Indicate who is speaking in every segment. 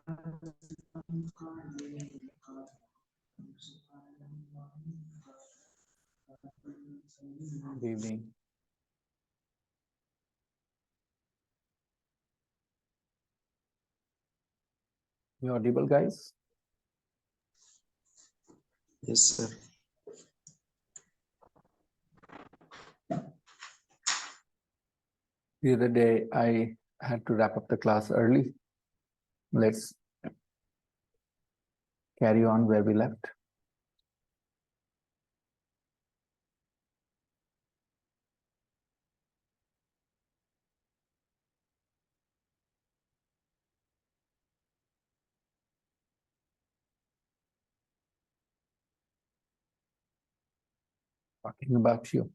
Speaker 1: Good evening. You audible, guys?
Speaker 2: Yes, sir.
Speaker 1: The other day, I had to wrap up the class early. Let's carry on where we left. Talking about you.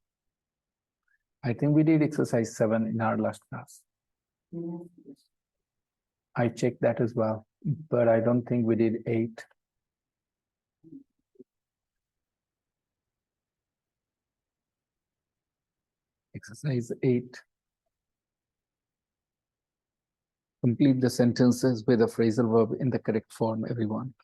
Speaker 1: I think we did exercise 7 in our last class. I checked that as well, but I don't think we did 8. Exercise 8. Complete the sentences with a phrasal verb in the correct form, everyone.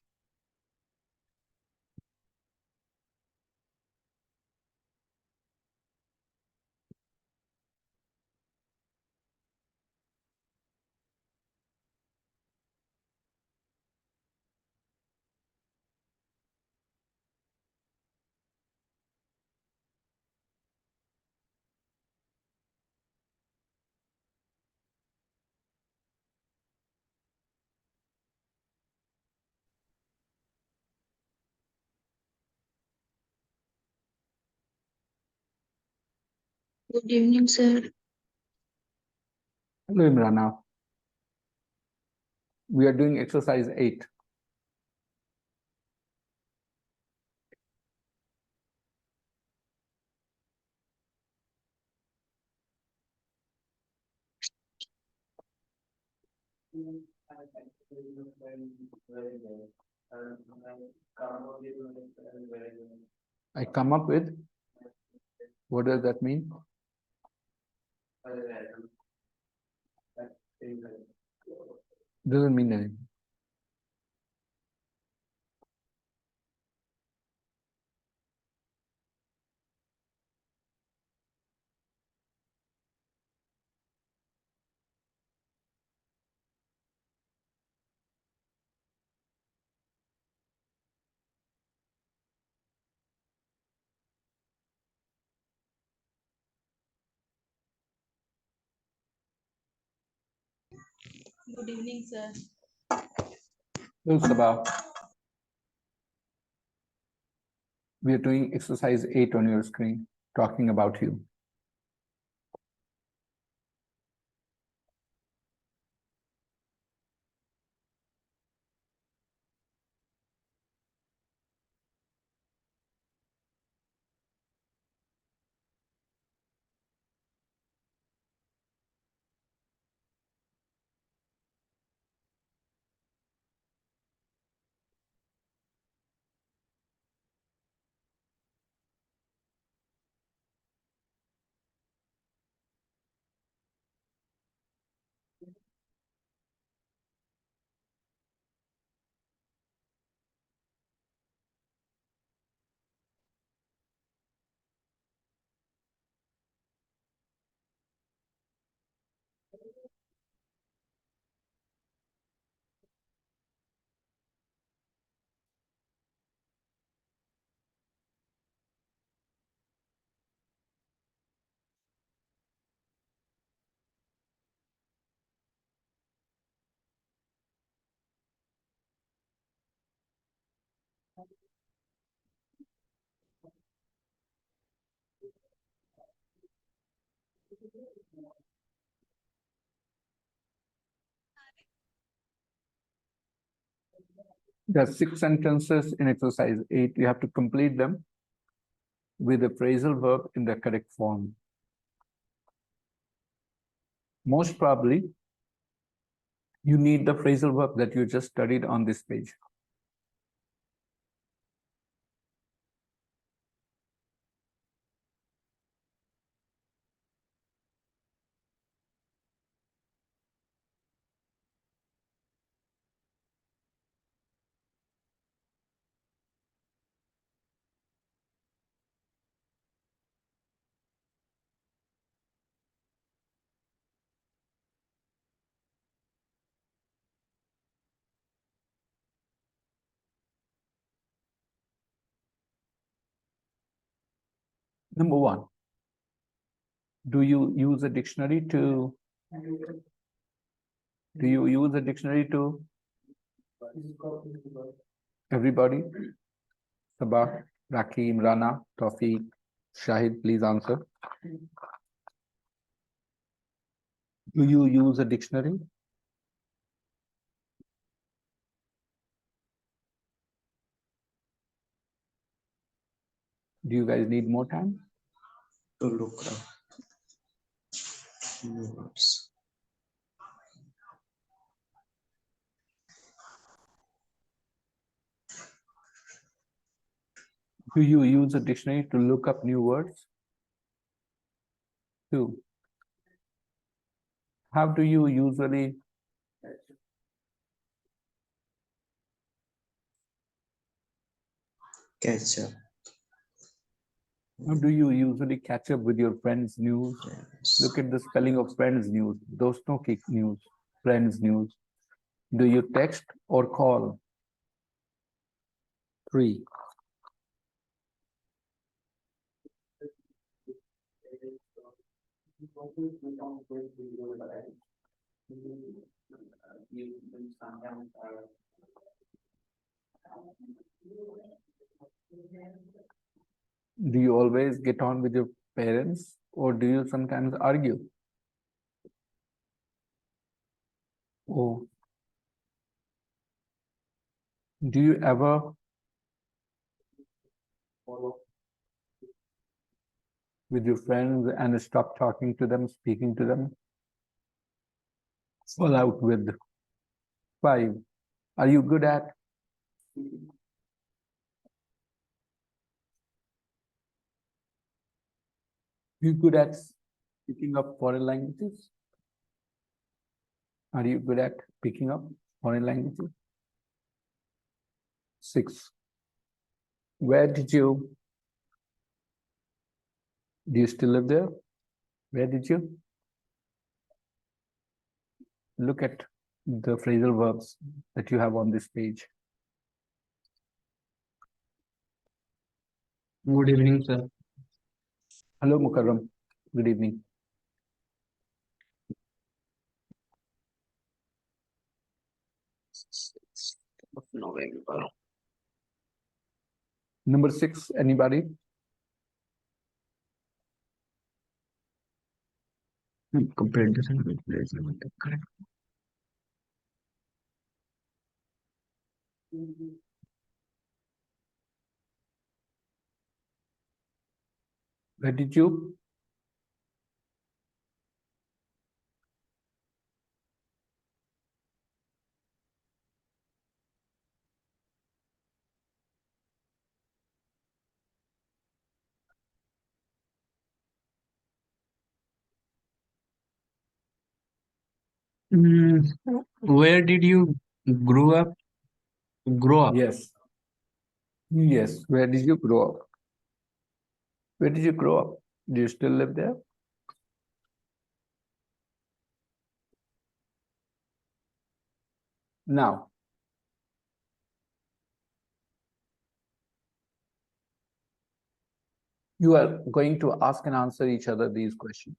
Speaker 3: Good evening, sir.
Speaker 1: Hello, Imrana. We are doing exercise 8. I come up with, what does that mean? Doesn't mean anything.
Speaker 3: Good evening, sir.
Speaker 1: Hello, Sabah. We are doing exercise 8 on your screen, talking about you. There are 6 sentences in exercise 8. You have to complete them with a phrasal verb in the correct form. Most probably, you need the phrasal verb that you just studied on this page. Number one, do you use a dictionary to everybody? Sabah, Rakim, Rana, Tawfiq, Shahid, please answer. Do you use a dictionary? Do you guys need more time?
Speaker 2: To look up new words.
Speaker 1: Do you use a dictionary to look up new words? 2. How do you usually
Speaker 2: Catch up.
Speaker 1: catch up with your friends' news?
Speaker 2: Yes.
Speaker 1: Look at the spelling of friends' news. Doston ki news, friends' news. Do you text or call? 3. Do you always get on with your parents or do you sometimes argue? Oh. Do you ever with your friends and stop talking to them, speaking to them? Fall out with? 5. Are you good at? You good at picking up foreign languages? Are you good at picking up foreign languages? 6. Where did you? Do you still live there? Where did you? Look at the phrasal verbs that you have on this page.
Speaker 2: Good evening, sir.
Speaker 1: Hello, Mukarram. Good evening.
Speaker 2: Of November.
Speaker 1: Number 6, anybody?
Speaker 2: Complete the sentence, please. Correct.
Speaker 1: Where did you?
Speaker 2: Where did you grow up? Grow up.
Speaker 1: Yes. Yes. Where did you grow up? Where did you grow up? Do you still live there? Now, you are going to ask and answer each other these questions.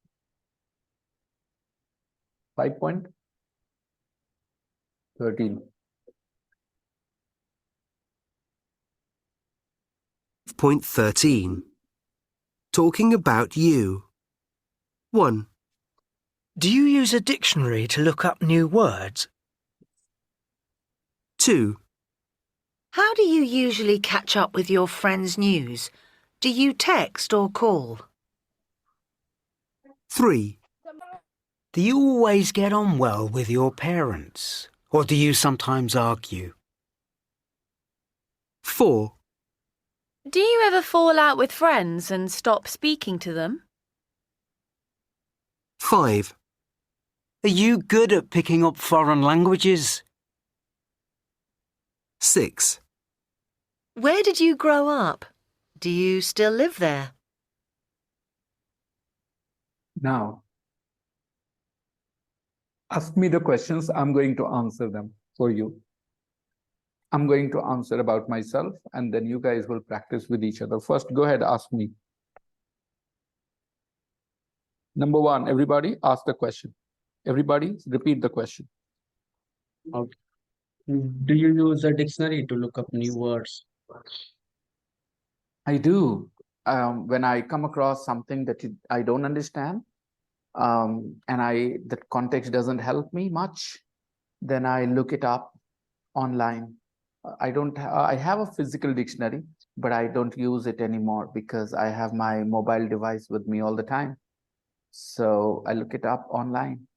Speaker 1: 5.13.
Speaker 4: Point 13. Talking about you. 1.
Speaker 5: Do you use a dictionary to look up new words?
Speaker 4: 2.
Speaker 6: How do you usually catch up with your friends' news? Do you text or call?
Speaker 4: 3.
Speaker 5: Do you always get on well with your parents? Or do you sometimes argue?
Speaker 4: 4.
Speaker 7: Do you ever fall out with friends and stop speaking to them?
Speaker 4: 5.
Speaker 5: Are you good at picking up foreign languages?
Speaker 4: 6.
Speaker 6: Where did you grow up? Do you still live there?
Speaker 1: Now, ask me the questions. I'm going to answer them for you. I'm going to answer about myself and then you guys will practice with each other. First, go ahead, ask me. Number one, everybody ask the question. Everybody repeat the question.
Speaker 2: Okay. Do you use a dictionary to look up new words?
Speaker 1: I do. When I come across something that I don't understand, and the context doesn't help me much, then I look it up online. I have a physical dictionary, but I don't use it anymore because I have my mobile device with me all the time. So I look it up online,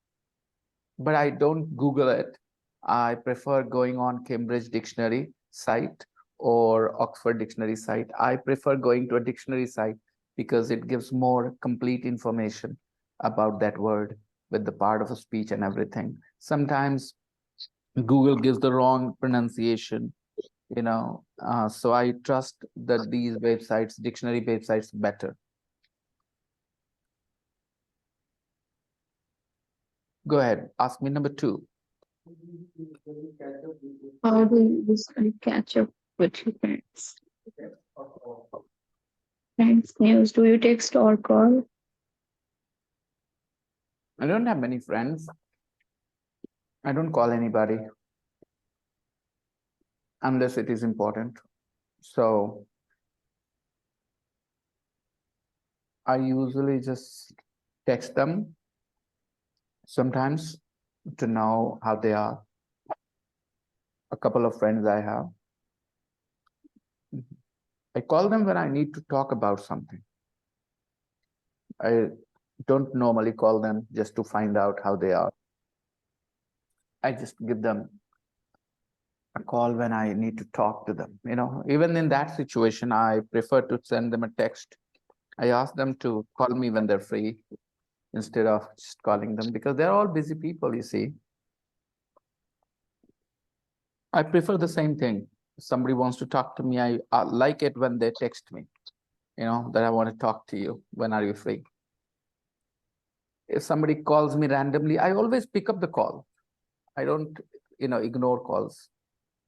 Speaker 1: but I don't Google it. I prefer going on Cambridge Dictionary site or Oxford Dictionary site. I prefer going to a dictionary site because it gives more complete information about that word with the part of a speech and everything. Sometimes Google gives the wrong pronunciation, so I trust that these websites, dictionary websites, better. Go ahead, ask me number two.
Speaker 3: How do you usually catch up with your friends? Friends news. Do you text or call?
Speaker 1: I don't have many friends. I don't call anybody unless it is important. So I usually just text them sometimes to know how they are. A couple of friends I have. I call them when I need to talk about something. I don't normally call them just to find out how they are. I just give them a call when I need to talk to them. Even in that situation, I prefer to send them a text. I ask them to call me when they're free instead of just calling them because they're all busy people, you see. I prefer the same thing. If somebody wants to talk to me, I like it when they text me, that I want to talk to you. When are you free? If somebody calls me randomly, I always pick up the call. I don't, ignore calls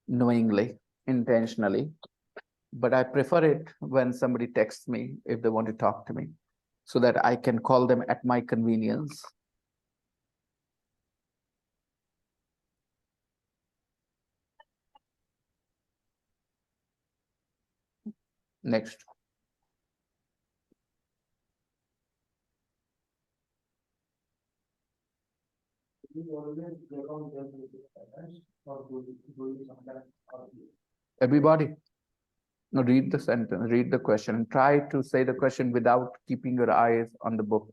Speaker 1: knowingly, intentionally. But I prefer it when somebody texts me if they want to talk to me so that I can call them at my convenience. Next. Everybody, now read the sentence, read the question, and try to say the question without keeping your eyes on the book.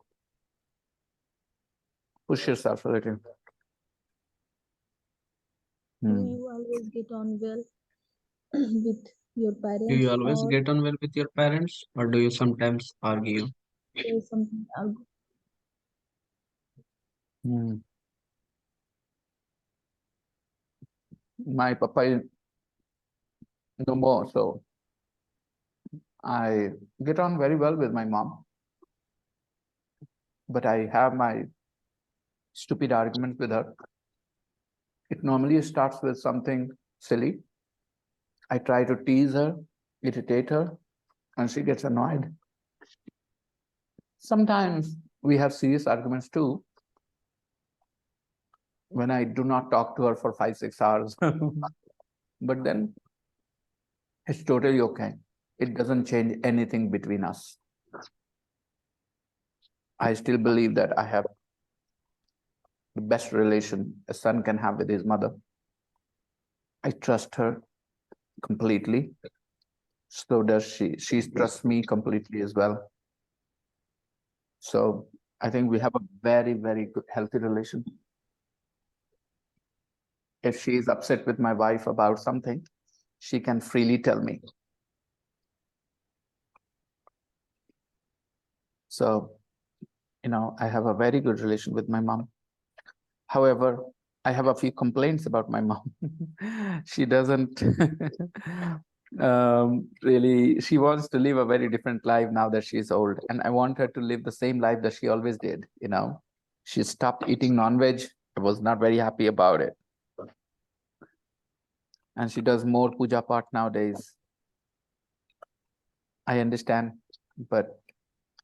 Speaker 1: Push yourself a little.
Speaker 3: Do you always get on well with your parents?
Speaker 2: Do you always
Speaker 3: or
Speaker 2: get on well with your parents, or do you sometimes argue?
Speaker 3: there is something
Speaker 1: Hmm. My papa is no more, so I get on very well with my mom. But I have my stupid arguments with her. It normally starts with something silly. I try to tease her, irritate her, and she gets annoyed. Sometimes we have serious arguments too, when I do not talk to her for 5-6 hours. But then it's totally okay. It doesn't change anything between us. I still believe that I have the best relation a son can have with his mother. I trust her completely. So does she. She trusts me completely as well. So I think we have a very, very good, healthy relation. If she is upset with my wife about something, she can freely tell me. So, I have a very good relation with my mom. However, I have a few complaints about my mom. She doesn't really, she wants to live a very different life now that she's old. And I want her to live the same life that she always did, She stopped eating non-veg. I was not very happy about it. And she does more puja part nowadays. I understand, but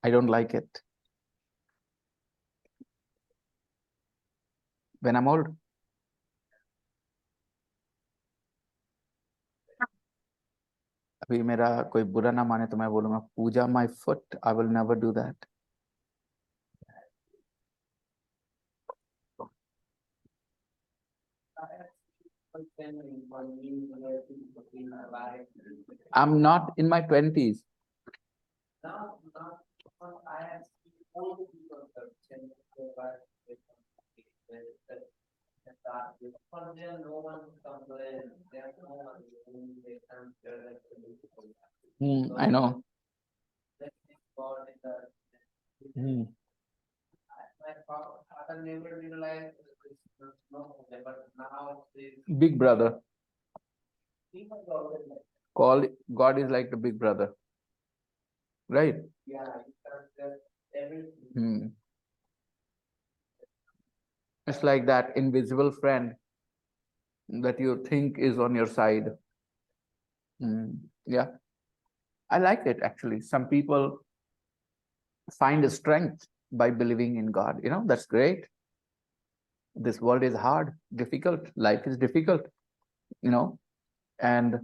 Speaker 1: I don't like it. when I'm old. अभी मेरा कोई बुरा ना माने तो मैं बोलूंगा पूजा my foot. I will never do that. I'm not in my 20s. I know. Big brother. God is like the big brother, right? It's like that invisible friend that you think is on your side. Yeah, I like it actually. Some people find a strength by believing in God. That's great. This world is hard, difficult. Life is difficult, and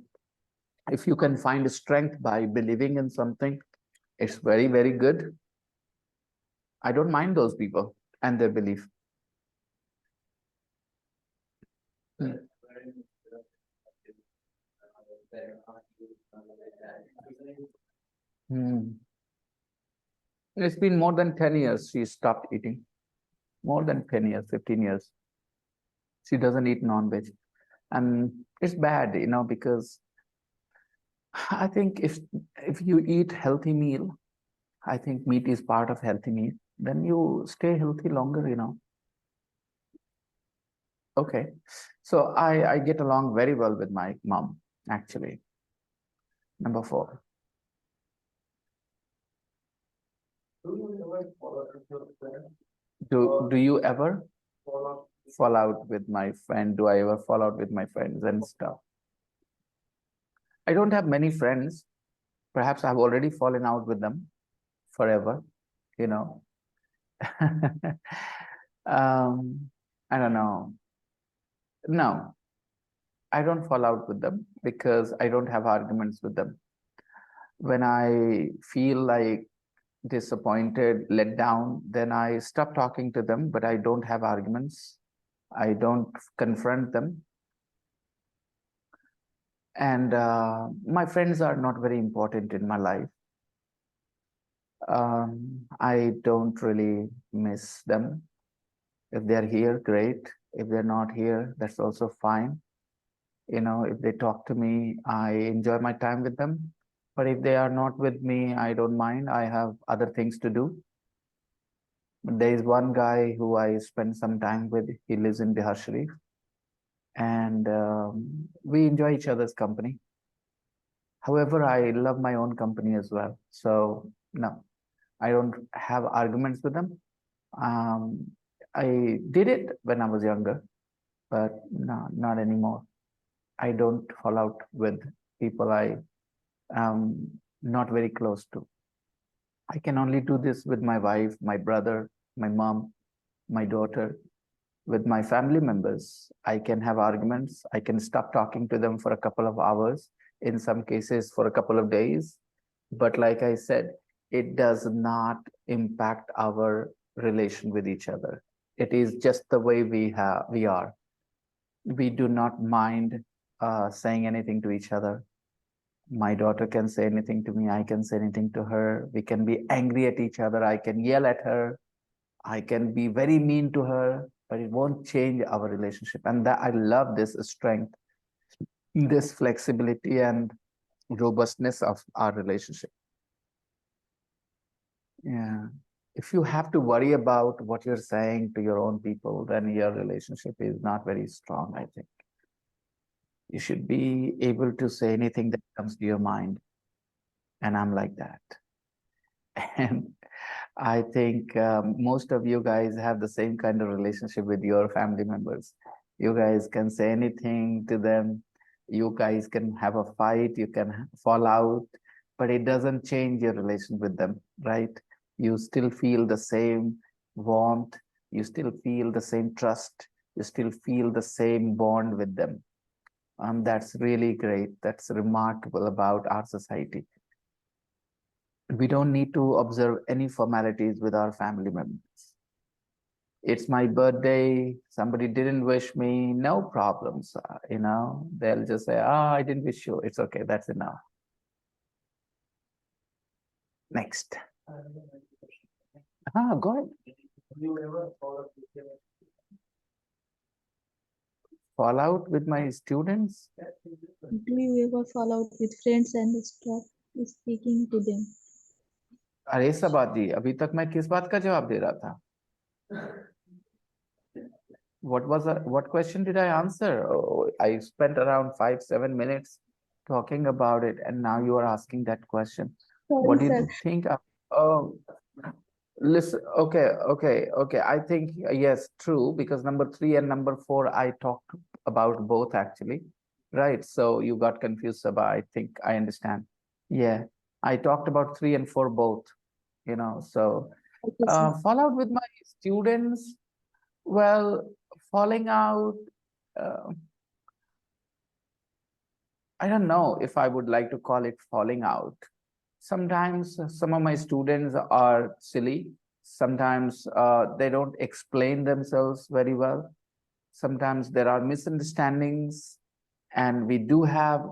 Speaker 1: if you can find strength by believing in something, it's very, very good. I don't mind those people and their belief. It's been more than 10 years she stopped eating. More than 10 years, 15 years. She doesn't eat non-veg. And it's bad, because I think if you eat healthy meal, I think meat is part of healthy meal, then you stay healthy longer, Okay. So I get along very well with my mom, actually. Number 4. Do you ever fall out with my friend? Do I ever fall out with my friends and stuff? I don't have many friends. Perhaps I've already fallen out with them forever, I don't know. No, I don't fall out with them because I don't have arguments with them. When I feel like disappointed, let down, then I stop talking to them, but I don't have arguments. I don't confront them. And my friends are not very important in my life. I don't really miss them. If they're here, great. If they're not here, that's also fine. If they talk to me, I enjoy my time with them. But if they are not with me, I don't mind. I have other things to do. There is one guy who I spend some time with. He lives in Bihar Sharif. And we enjoy each other's company. However, I love my own company as well. So, no, I don't have arguments with them. I did it when I was younger, but no, not anymore. I don't fall out with people I am not very close to. I can only do this with my wife, my brother, my mom, my daughter. With my family members, I can have arguments. I can stop talking to them for a couple of hours, in some cases for a couple of days. But like I said, it does not impact our relation with each other. It is just the way we are. We do not mind saying anything to each other. My daughter can say anything to me. I can say anything to her. We can be angry at each other. I can yell at her. I can be very mean to her, but it won't change our relationship. And that I love this strength, this flexibility and robustness of our relationship. Yeah. If you have to worry about what you're saying to your own people, then your relationship is not very strong, I think. You should be able to say anything that comes to your mind. And I'm like that. And I think most of you guys have the same kind of relationship with your family members. You guys can say anything to them. You guys can have a fight. You can fall out, but it doesn't change your relation with them, right? You still feel the same warmth. You still feel the same trust. you still feel the same bond with them. That's really great. That's remarkable about our society. We don't need to observe any formalities with our family members. It's my birthday, somebody didn't wish me, no problems. They'll just say, I didn't wish you. It's okay, that's enough. Next. Go ahead. Fall out with my students?
Speaker 3: Do you ever fall out with friends and stop speaking to them?
Speaker 1: अरे सबाद जी, अभी तक मैं किस बात का जवाब दे रहा था? What question did I answer? Oh, I spent around 5-7 minutes talking about it, and now you are asking that question. What do
Speaker 3: Sorry,
Speaker 1: you
Speaker 3: sir.
Speaker 1: think? Oh, listen. Okay. I think yes, true. Because number 3 and number 4, I talked about both actually, right? So you got confused about. I think I understand. Yeah, I talked about 3 and 4 both. So
Speaker 3: Okay, sir.
Speaker 1: fall out with my students. Well, falling out. I don't know if I would like to call it falling out. Sometimes some of my students are silly. Sometimes they don't explain themselves very well. Sometimes there are misunderstandings, and we do have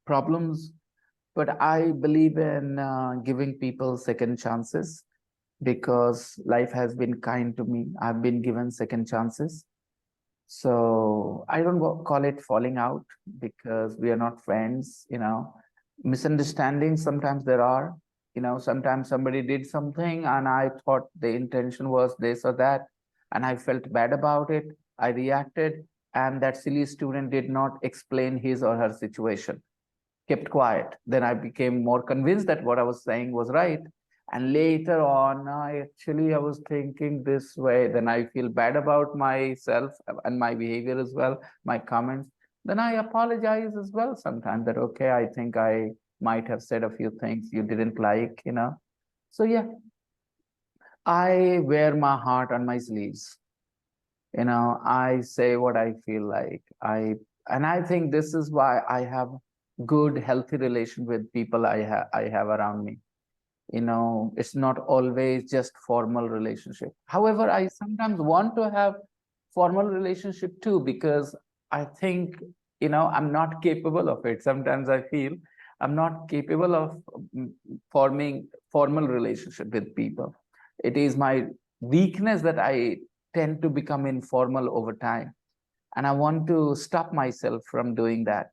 Speaker 1: problems. But I believe in giving people second chances, because life has been kind to me. I've been given second chances. So I don't call it falling out, because we are not friends. Misunderstandings sometimes there are. Sometimes somebody did something and I thought the intention was this or that, and I felt bad about it. I reacted, and that silly student did not explain his or her situation, kept quiet. Then I became more convinced that what I was saying was right. And later on, I was thinking this way. Then I feel bad about myself and my behavior as well, my comments. Then I apologize as well sometimes, that, okay, I think I might have said a few things you didn't like. So yeah, I wear my heart on my sleeves. I say what I feel like. And I think this is why I have good, healthy relation with people I have around me. It's not always just formal relationship. However, I sometimes want to have formal relationship too, because I think, I'm not capable of it. Sometimes I feel I'm not capable of forming formal relationship with people. It is my weakness that I tend to become informal over time. And I want to stop myself from doing that.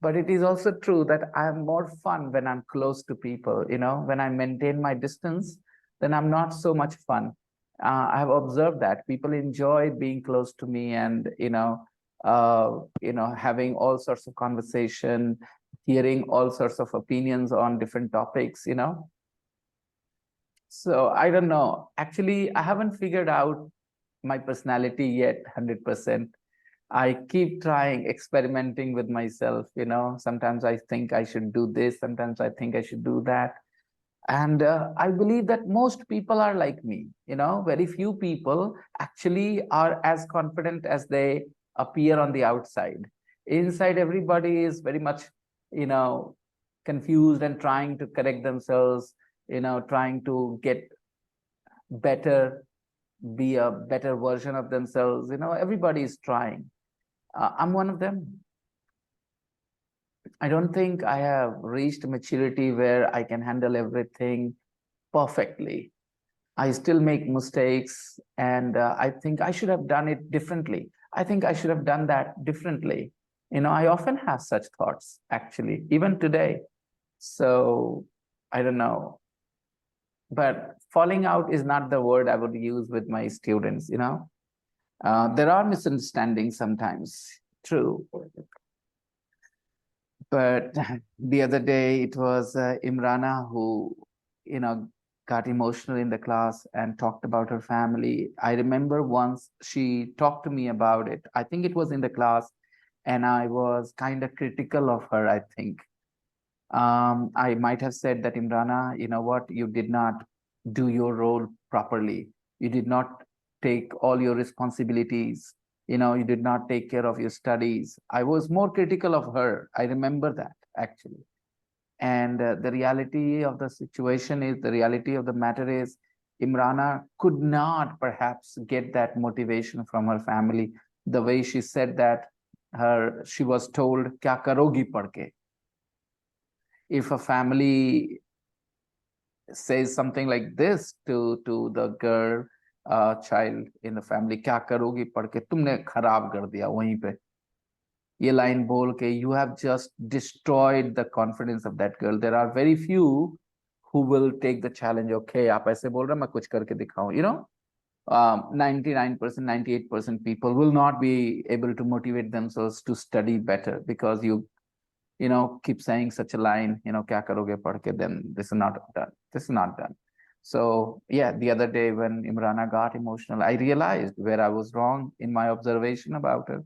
Speaker 1: But it is also true that I am more fun when I'm close to people. When I maintain my distance, then I'm not so much fun. I have observed that people enjoy being close to me, and having all sorts of conversation, hearing all sorts of opinions on different topics. So I don't know. Actually, I haven't figured out my personality yet 100%. I keep trying, experimenting with myself. Sometimes I think I should do this, sometimes I think I should do that. And I believe that most people are like me. Very few people actually are as confident as they appear on the outside. Inside, everybody is very much, you know, confused and trying to correct themselves, trying to get better, be a better version of themselves. Everybody is trying. I'm one of them. I don't think I have reached maturity where I can handle everything perfectly. I still make mistakes, and I think I should have done it differently. I think I should have done that differently. I often have such thoughts, actually, even today. So I don't know. But falling out is not the word I would use with my students. There are misunderstandings sometimes, true. But the other day, it was Imrana who, got emotional in the class and talked about her family. I remember once she talked to me about it. I think it was in the class, and I was kind of critical of her, I think. I might have said that, Imrana, you know what, you did not do your role properly. You did not take all your responsibilities. You did not take care of your studies. I was more critical of her. I remember that actually. And the reality of the situation is, the reality of the matter is, Imrana could not perhaps get that motivation from her family. The way she said that, she was told, "Kya karogi padke?" If a family says something like this to the girl, child in the family, "Kya karogi padke?" तुमने खराब कर दिया वहीं पे। ये line बोल के, you have just destroyed the confidence of that girl. There are very few who will take the challenge. Okay, आप ऐसे बोल रहे हैं, मैं कुछ करके दिखाऊं. 99%, 98% people will not be able to motivate themselves to study better because keep saying such a line, kya karoge padh ke, then this is not done. This is not done. So yeah, the other day when Imrana got emotional, I realized where I was wrong in my observation about her.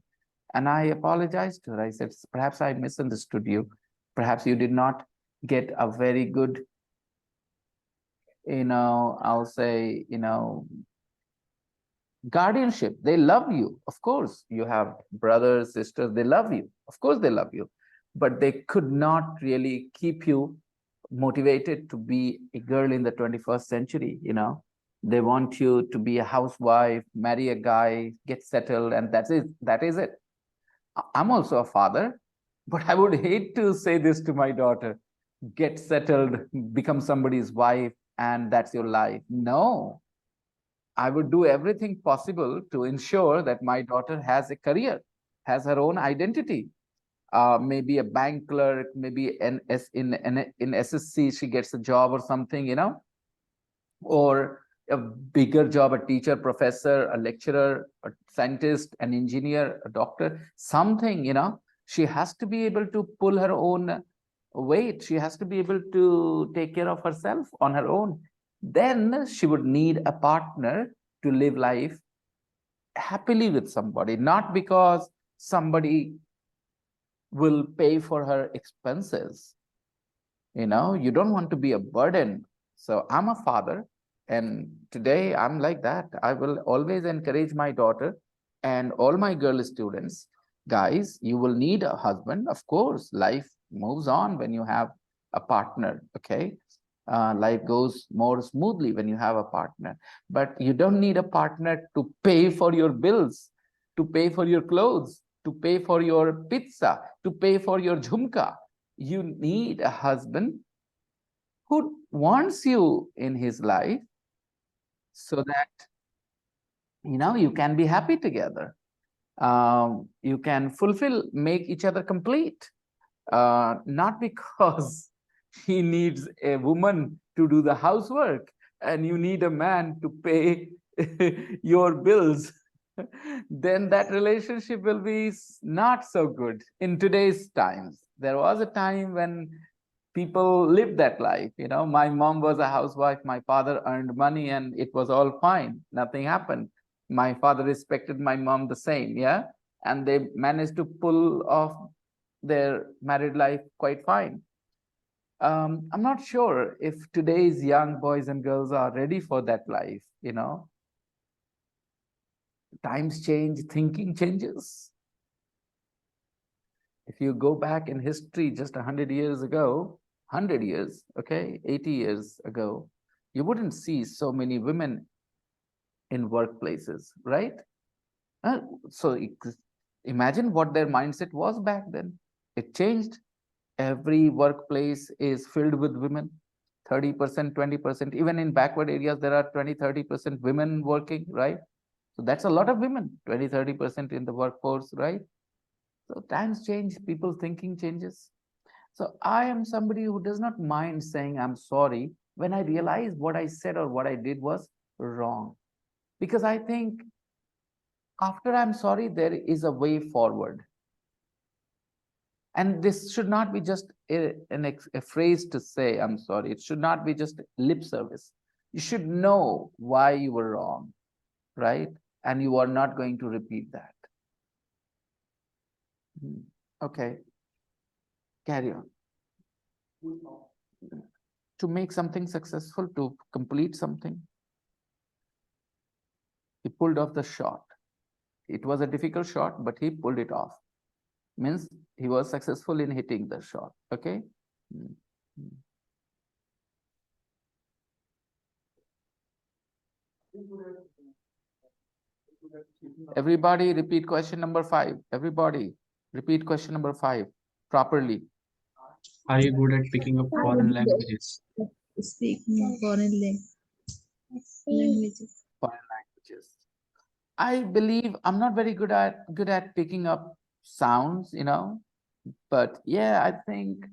Speaker 1: And I apologized to her. I said, perhaps I misunderstood you. Perhaps you did not get a very good, I'll say, guardianship. They love you. Of course, you have brothers, sisters, they love you. Of course, they love you. But they could not really keep you motivated to be a girl in the 21st century. They want you to be a housewife, marry a guy, get settled, and that's it. That is it. I'm also a father, but I would hate to say this to my daughter: get settled, become somebody's wife, and that's your life. No, I would do everything possible to ensure that my daughter has a career, has her own identity. Maybe a bank clerk, maybe in SSC, she gets a job or something, or a bigger job, a teacher, professor, a lecturer, a scientist, an engineer, a doctor, something, she has to be able to pull her own weight. She has to be able to take care of herself on her own. Then she would need a partner to live life happily with somebody, not because somebody will pay for her expenses. You don't want to be a burden. So I'm a father, and today I'm like that. I will always encourage my daughter and all my girl students, guys, you will need a husband. Of course, life moves on when you have a partner, okay? Life goes more smoothly when you have a partner, but you don't need a partner to pay for your bills, to pay for your clothes, to pay for your pizza, to pay for your jhumka. You need a husband who wants you in his life so that you can be happy together. You can make each other complete. Not because he needs a woman to do the housework and you need a man to pay your bills. Then that relationship will be not so good in today's times. There was a time when people lived that life. My mom was a housewife, my father earned money, and it was all fine. Nothing happened. My father respected my mom the same, yeah, and they managed to pull off their married life quite fine. I'm not sure if today's young boys and girls are ready for that life. Times change, thinking changes. If you go back in history just 100 years ago, 100 years, okay, 80 years ago, you wouldn't see so many women in workplaces, right? So imagine what their mindset was back then. It changed. Every workplace is filled with women, 30%, 20%. Even in backward areas, there are 20, 30% women working, right? So that's a lot of women, 20, 30% in the workforce, right? So times change, people thinking changes. So I am somebody who does not mind saying I'm sorry when I realize what I said or what I did was wrong. Because I think after I'm sorry, there is a way forward. And this should not be just a phrase to say I'm sorry. It should not be just lip service. You should know why you were wrong, right? And you are not going to repeat that. Okay, carry on. To make something successful, to complete something. He pulled off the shot. It was a difficult shot, but he pulled it off. Means he was successful in hitting the shot. Okay. Everybody repeat question number 5. Everybody repeat question number 5 properly.
Speaker 2: Are you good at picking up foreign languages?
Speaker 3: Speaking foreign languages.
Speaker 1: Foreign languages. I believe I'm not very good at picking up sounds, but yeah, I think,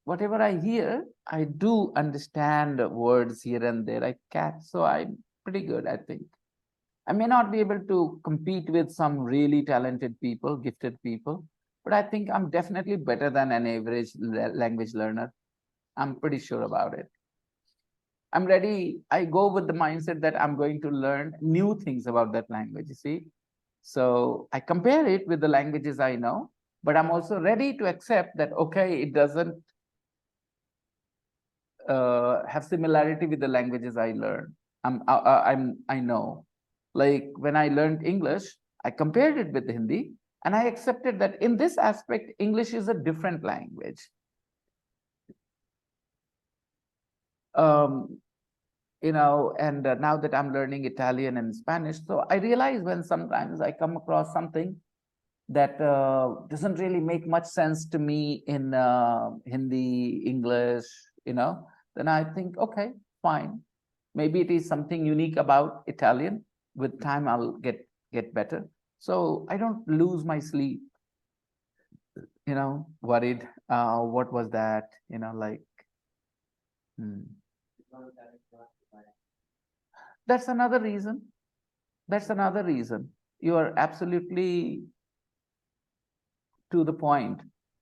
Speaker 1: whatever I hear, I do understand words here and there. I catch, so I'm pretty good, I think. I may not be able to compete with some really talented people, gifted people, but I think I'm definitely better than an average language learner. I'm pretty sure about it. I'm ready. I go with the mindset that I'm going to learn new things about that language, you see. So I compare it with the languages I know, but I'm also ready to accept that, okay, it doesn't have similarity with the languages I learn. I know. Like when I learned English, I compared it with Hindi, and I accepted that in this aspect, English is a different language. And now that I'm learning Italian and Spanish, so I realize when sometimes I come across something that doesn't really make much sense to me in Hindi, English, then I think, okay, fine. Maybe it is something unique about Italian. With time, I'll get better. So I don't lose my sleep, worried. What was that? That's another reason. That's another reason. You are absolutely to the point.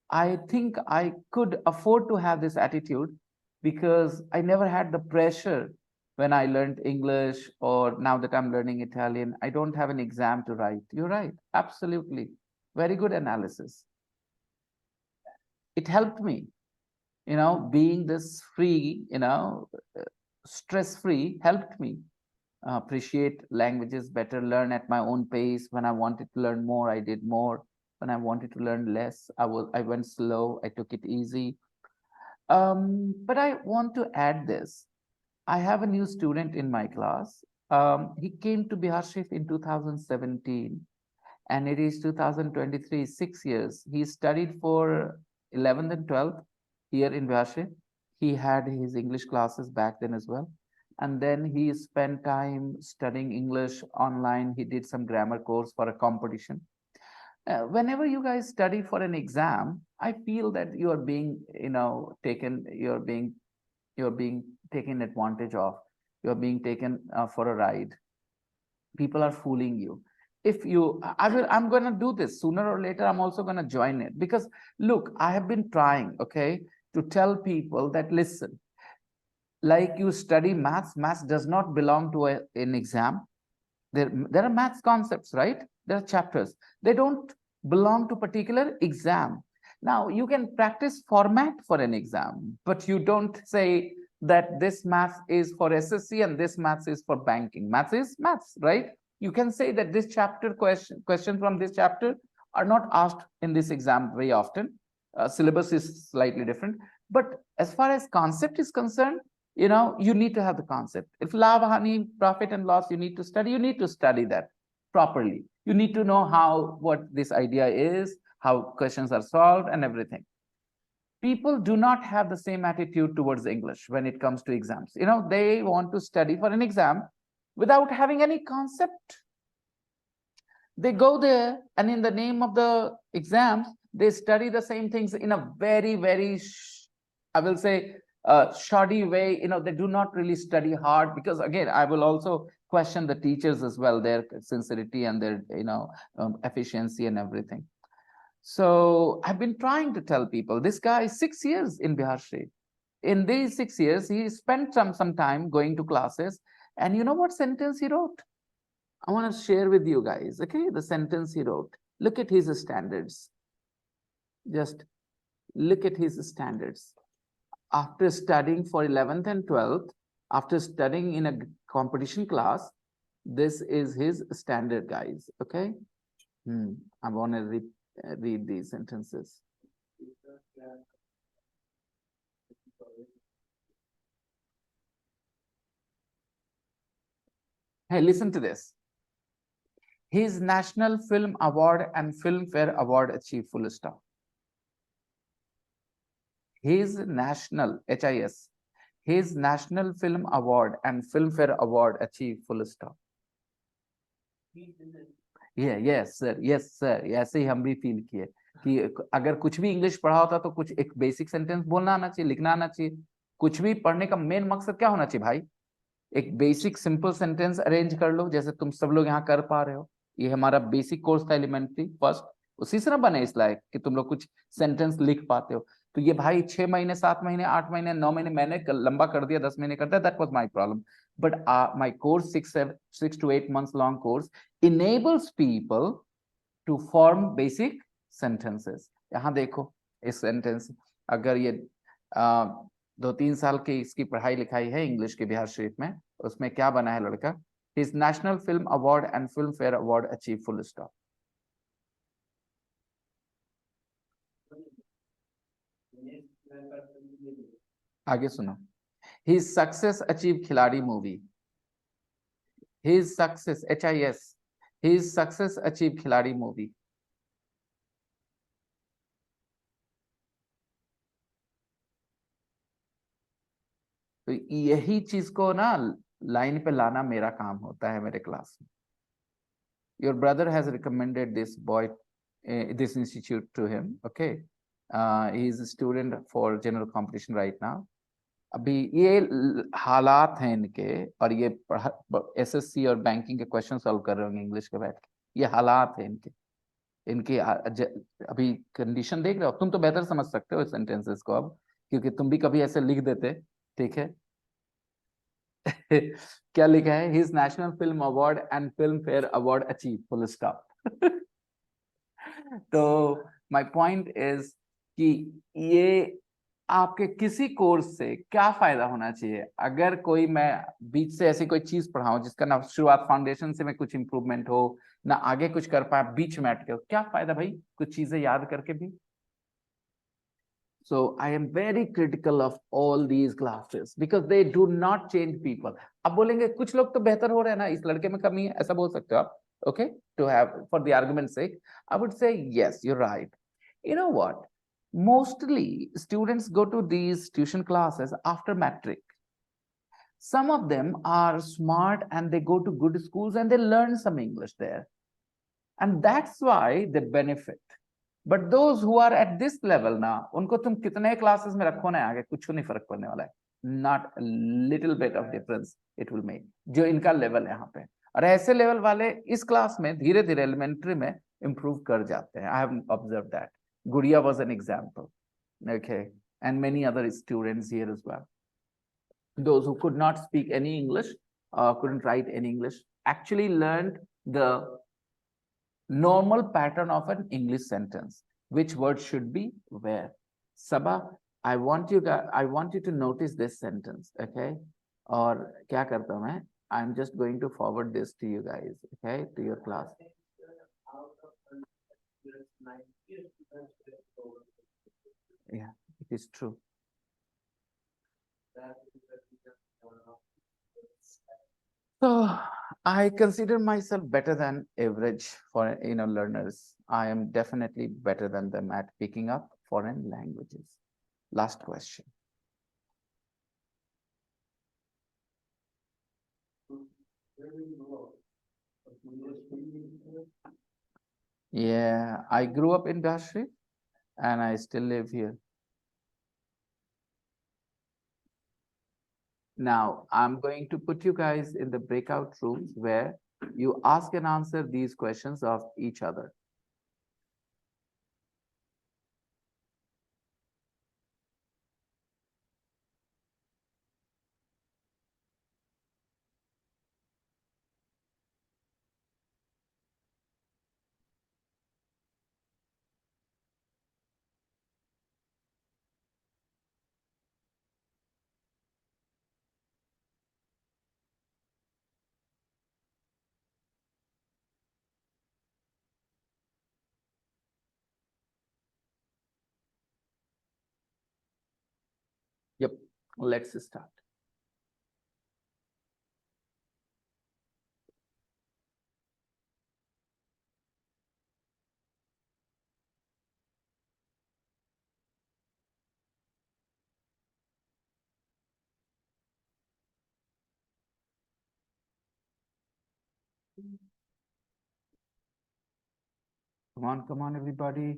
Speaker 1: I think I could afford to have this attitude because I never had the pressure when I learned English, or now that I'm learning Italian. I don't have an exam to write. You're right. Absolutely. Very good analysis. It helped me, being this free, stress-free helped me appreciate languages better, learn at my own pace. When I wanted to learn more, I did more. When I wanted to learn less, I went slow. I took it easy. But I want to add this. I have a new student in my class. He came to Bihar Shift in 2017, and it is 2023, 6 years. He studied for 11th and 12th here in Bihar Shift. He had his English classes back then as well. And then he spent time studying English online. He did some grammar course for a competition. Whenever you guys study for an exam, I feel that you are being, taken, you're being taken advantage of. You're being taken for a ride. People are fooling you. I'm going to do this sooner or later. I'm also going to join it because look, I have been trying, okay, to tell people that, listen, like you study maths does not belong to an exam. There are maths concepts, right? There are chapters. They don't belong to particular exam. Now, you can practice format for an exam, but you don't say that this math is for SSC and this maths is for banking. Maths is maths, right? You can say that this chapter question from this chapter are not asked in this exam very often. Syllabus is slightly different. But as far as concept is concerned, you need to have the concept. If lav, hani, profit and loss, you need to study that properly. You need to know what this idea is, how questions are solved and everything. People do not have the same attitude towards English when it comes to exams. They want to study for an exam without having any concept. They go there and in the name of the exams, they study the same things in a very, very, I will say, shoddy way. They do not really study hard because, again, I will also question the teachers as well, their sincerity and their, efficiency and everything. So I've been trying to tell people, this guy is 6 years in Bihar State. In these 6 years, he spent some time going to classes. And you know what sentence he wrote? I want to share with you guys, okay? The sentence he wrote. Look at his standards. Just look at his standards. After studying for 11th and 12th, After studying in a competition class, this is his standard, guys. Okay. I want to read these sentences. Hey, listen to this. His National Film Award and Filmfare Award achieved, full stop. His National, HIS, his National Film Award and Filmfare Award achieved, full stop. Yes sir, ऐसे ही हम भी feel किए कि अगर कुछ भी English पढ़ा होता तो कुछ एक बेसिक सेंटेंस बोलना आना चाहिए, लिखना आना चाहिए। कुछ भी पढ़ने का मेन मकसद क्या होना चाहिए भाई? एक बेसिक सिंपल सेंटेंस अरेंज कर लो, जैसे तुम सब लोग यहाँ कर पा रहे हो। ये हमारा बेसिक कोर्स था, एलिमेंट्री फर्स्ट, उसी से ना बने इस लायक कि तुम लोग कुछ सेंटेंस लिख पाते हो। तो ये भाई 6 महीने, 7 महीने, 8 महीने, 9 महीने मैंने लंबा कर दिया, 10 महीने कर दिया, that was my problem. But my course 6 to 8 months long course enables people to form basic sentences। यहाँ देखो इस सेंटेंस, अगर ये 2-3 साल की इसकी पढ़ाई लिखाई है इंग्लिश के बिहार शरीफ में, उसमें क्या बना है लड़का? His National Film Award and Filmfare Award achieved, full stop। आगे सुनो। His success achieved खिलाड़ी movie. His success, HIS, his success achieved खिलाड़ी मूवी। तो यही चीज को ना लाइन पे लाना मेरा काम होता है मेरे क्लास में। Your brother has recommended this boy, this institute to him. Okay, he is a student for general competition right now. अभी ये हालात हैं इनके, और ये एसएससी और बैंकिंग के क्वेश्चन सॉल्व कर रहे होंगे इंग्लिश के बैठ के। ये हालात हैं इनके, इनकी अभी कंडीशन देख रहे हो। तुम तो बेहतर समझ सकते हो इस सेंटेंसेस को अब, क्योंकि तुम भी कभी ऐसे लिख देते। ठीक है। क्या लिखा है? His national film award and film fair award achieve, full stop. तो माय पॉइंट इज कि ये आपके किसी कोर्स से क्या फायदा होना चाहिए? अगर कोई मैं बीच से ऐसी कोई चीज पढ़ाऊं जिसका ना शुरुआत फाउंडेशन से में कुछ इंप्रूवमेंट हो, ना आगे कुछ कर पाए, बीच में अटके हो, क्या फायदा भाई कुछ चीजें याद करके भी? So I am very critical of all these classes because they do not change people. अब बोलेंगे कुछ लोग तो बेहतर हो रहे हैं ना, इस लड़के में कमी है, ऐसा बोल सकते हो आप। Okay, to have, for the argument's sake, I would say yes, you're right. You know what? Mostly students go to these tuition classes after matric. Some of them are smart and they go to good schools and they learn some English there. And that's why they benefit. But those who are at this level ना, उनको तुम कितने classes में रखो ना आगे, कुछ नहीं फर्क पड़ने वाला है। Not a little bit of difference it will make, जो इनका लेवल है यहाँ पे। और ऐसे लेवल वाले इस क्लास में धीरे धीरे एलिमेंट्री में इम्प्रूव कर जाते हैं। I have observed that. Gudiya was an example. Okay, and many other students here as well. Those who could not speak any English, couldn't write any English, actually learned the normal pattern of an English sentence. Which word should be where? Sabah, I want you to notice this sentence, okay? Or क्या करता हूँ मैं? I'm just going to forward this to you guys, okay, to your class. Yeah, it is true. So I consider myself better than average for learners. I am definitely better than them at picking up foreign languages. Last question. Yeah, I grew up in Bashri and I still live here. Now, I'm going to put you guys in the breakout rooms where you ask and answer these questions of each other. Let's start. Come on, everybody.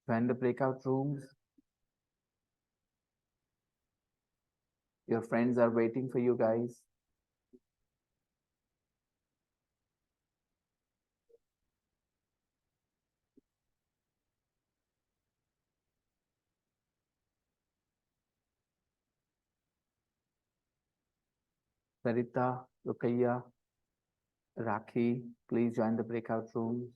Speaker 1: Join the breakout rooms. Your friends are waiting for you guys. Sarita, Rukaiya, Rakhi, please join the breakout rooms.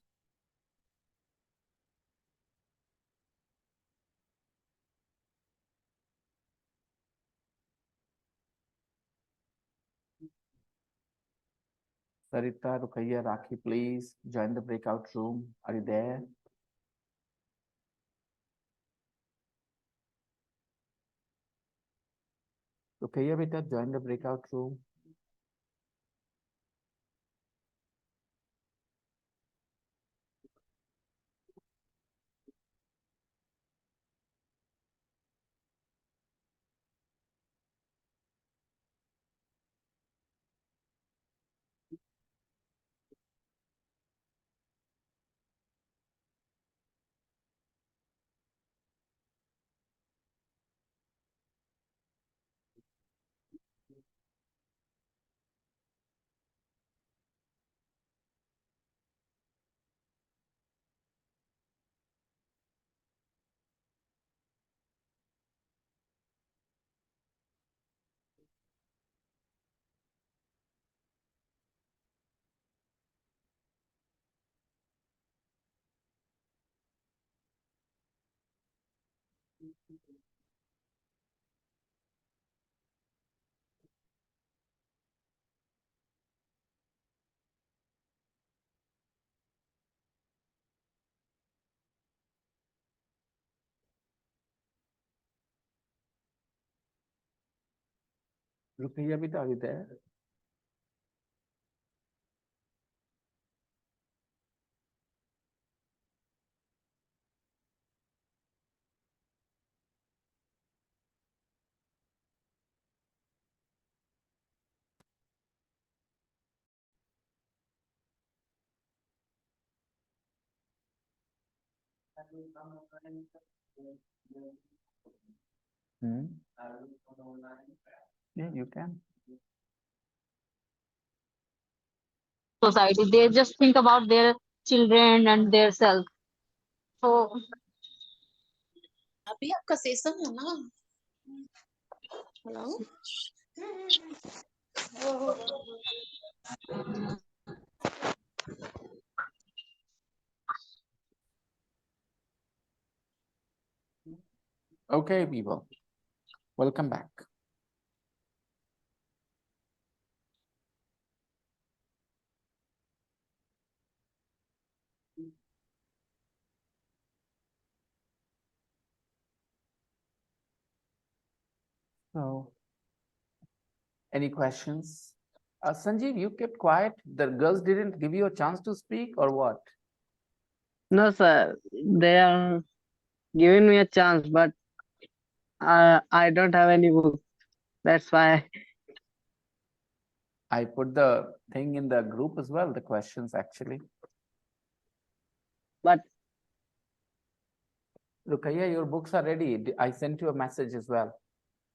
Speaker 1: Sarita, Rukaiya, Rakhi, please join the breakout room. Are you there? Rukaiya, beta, join the breakout room. Rukaiya, beta, are you there? Hmm? Yeah, you can.
Speaker 3: Society, they just think about their children and their self. So
Speaker 8: अभी आपका session है ना hello
Speaker 1: Okay, people, welcome back. So, any questions? Sanjeev, you kept quiet. The girls didn't give you a chance to speak, or what?
Speaker 9: No, sir. They are giving me a chance, but I don't have any book. That's why.
Speaker 1: I put the thing in the group as well, the questions actually.
Speaker 9: But
Speaker 1: Rukaiya, your books are ready. I sent you a message as well.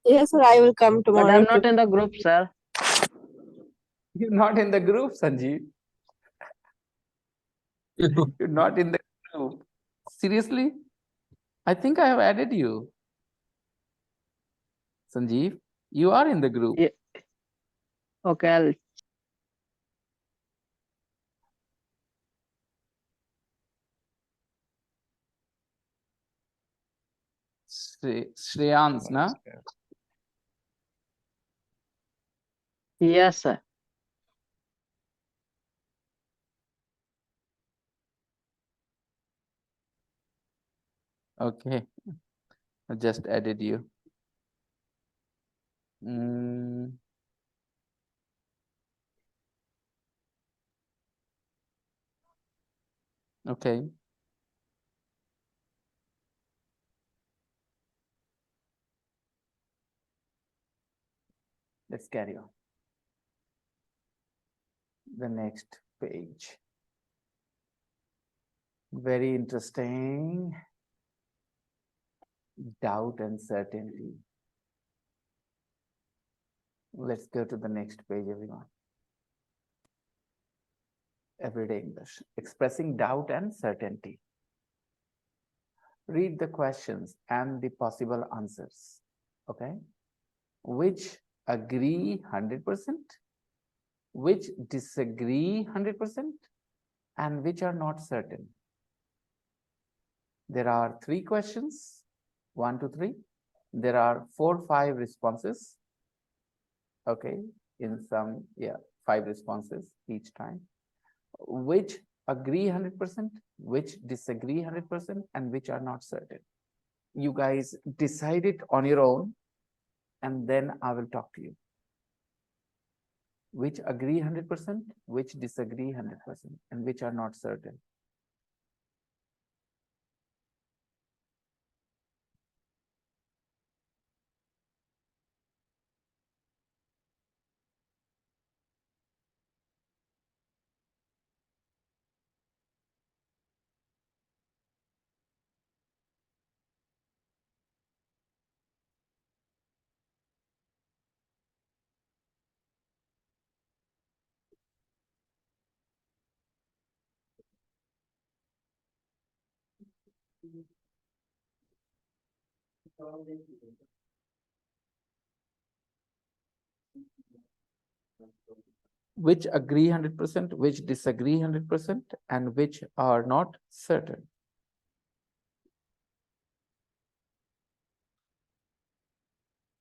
Speaker 8: Yes, sir, I will come
Speaker 9: but
Speaker 8: tomorrow.
Speaker 9: I'm not in the group, sir.
Speaker 1: You're not in the group, Sanjeev. You're not in the group. Seriously? I think I have added you. Sanjeev, you are in the group.
Speaker 9: Yeah. Okay, I'll
Speaker 1: Shreyans, na?
Speaker 9: yes, sir.
Speaker 1: Okay. I just added you. Okay. Let's carry on. The next page. Very interesting. Doubt and certainty. Let's go to the next page, everyone. Everyday English. Expressing doubt and certainty. Read the questions and the possible answers. Okay. Which agree 100%, which disagree 100%, and which are not certain. There are 3 questions, 1 to 3. There are 4, 5 responses. Okay, in some, 5 responses each time. Which agree 100%, which disagree 100%, and which are not certain. You guys decide it on your own, and then I will talk to you. Which agree 100%, which disagree 100%, and which are not certain. Which agree 100%, which disagree 100%, and which are not certain.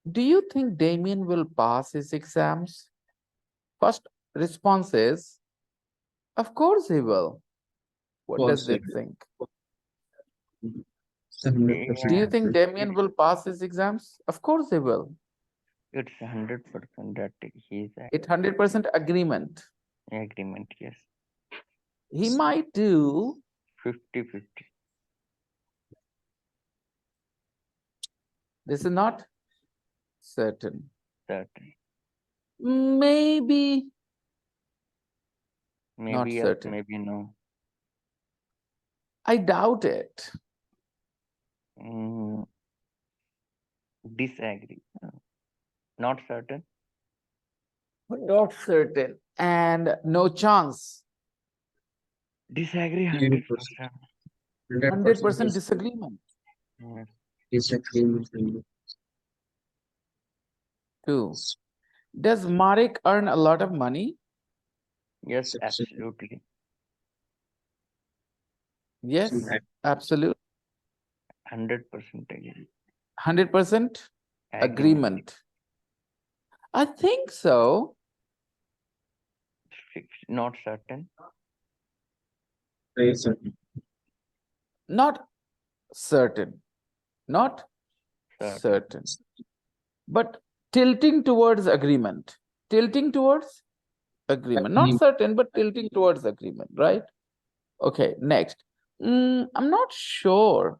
Speaker 1: Do you think Damien will pass his exams? First response is, of course he will. What does it think?
Speaker 2: 100%.
Speaker 1: Do you think Damien will pass his exams? Of course he will.
Speaker 10: It's 100% that he's
Speaker 1: It's 100% agreement.
Speaker 10: agreement, yes.
Speaker 1: He might do
Speaker 10: 50-50.
Speaker 1: This is not certain.
Speaker 10: Certain.
Speaker 1: Maybe not
Speaker 10: Maybe yes,
Speaker 1: certain.
Speaker 10: maybe no.
Speaker 1: I doubt it.
Speaker 10: Disagree. Not certain.
Speaker 1: Not certain. And no chance.
Speaker 10: Disagree
Speaker 2: 100%.
Speaker 10: 100%.
Speaker 1: 100% disagreement.
Speaker 10: Yes.
Speaker 2: Disagreement.
Speaker 1: 2. Does Marek earn a lot of money?
Speaker 10: Yes, absolutely.
Speaker 1: Yes, absolutely.
Speaker 10: 100% agree.
Speaker 1: 100% agreement. I think so.
Speaker 10: Not certain.
Speaker 2: Very certain.
Speaker 1: Not certain. Not certain. But tilting towards agreement. Tilting towards agreement. Not certain, but tilting towards agreement, right? Okay, next. I'm not sure.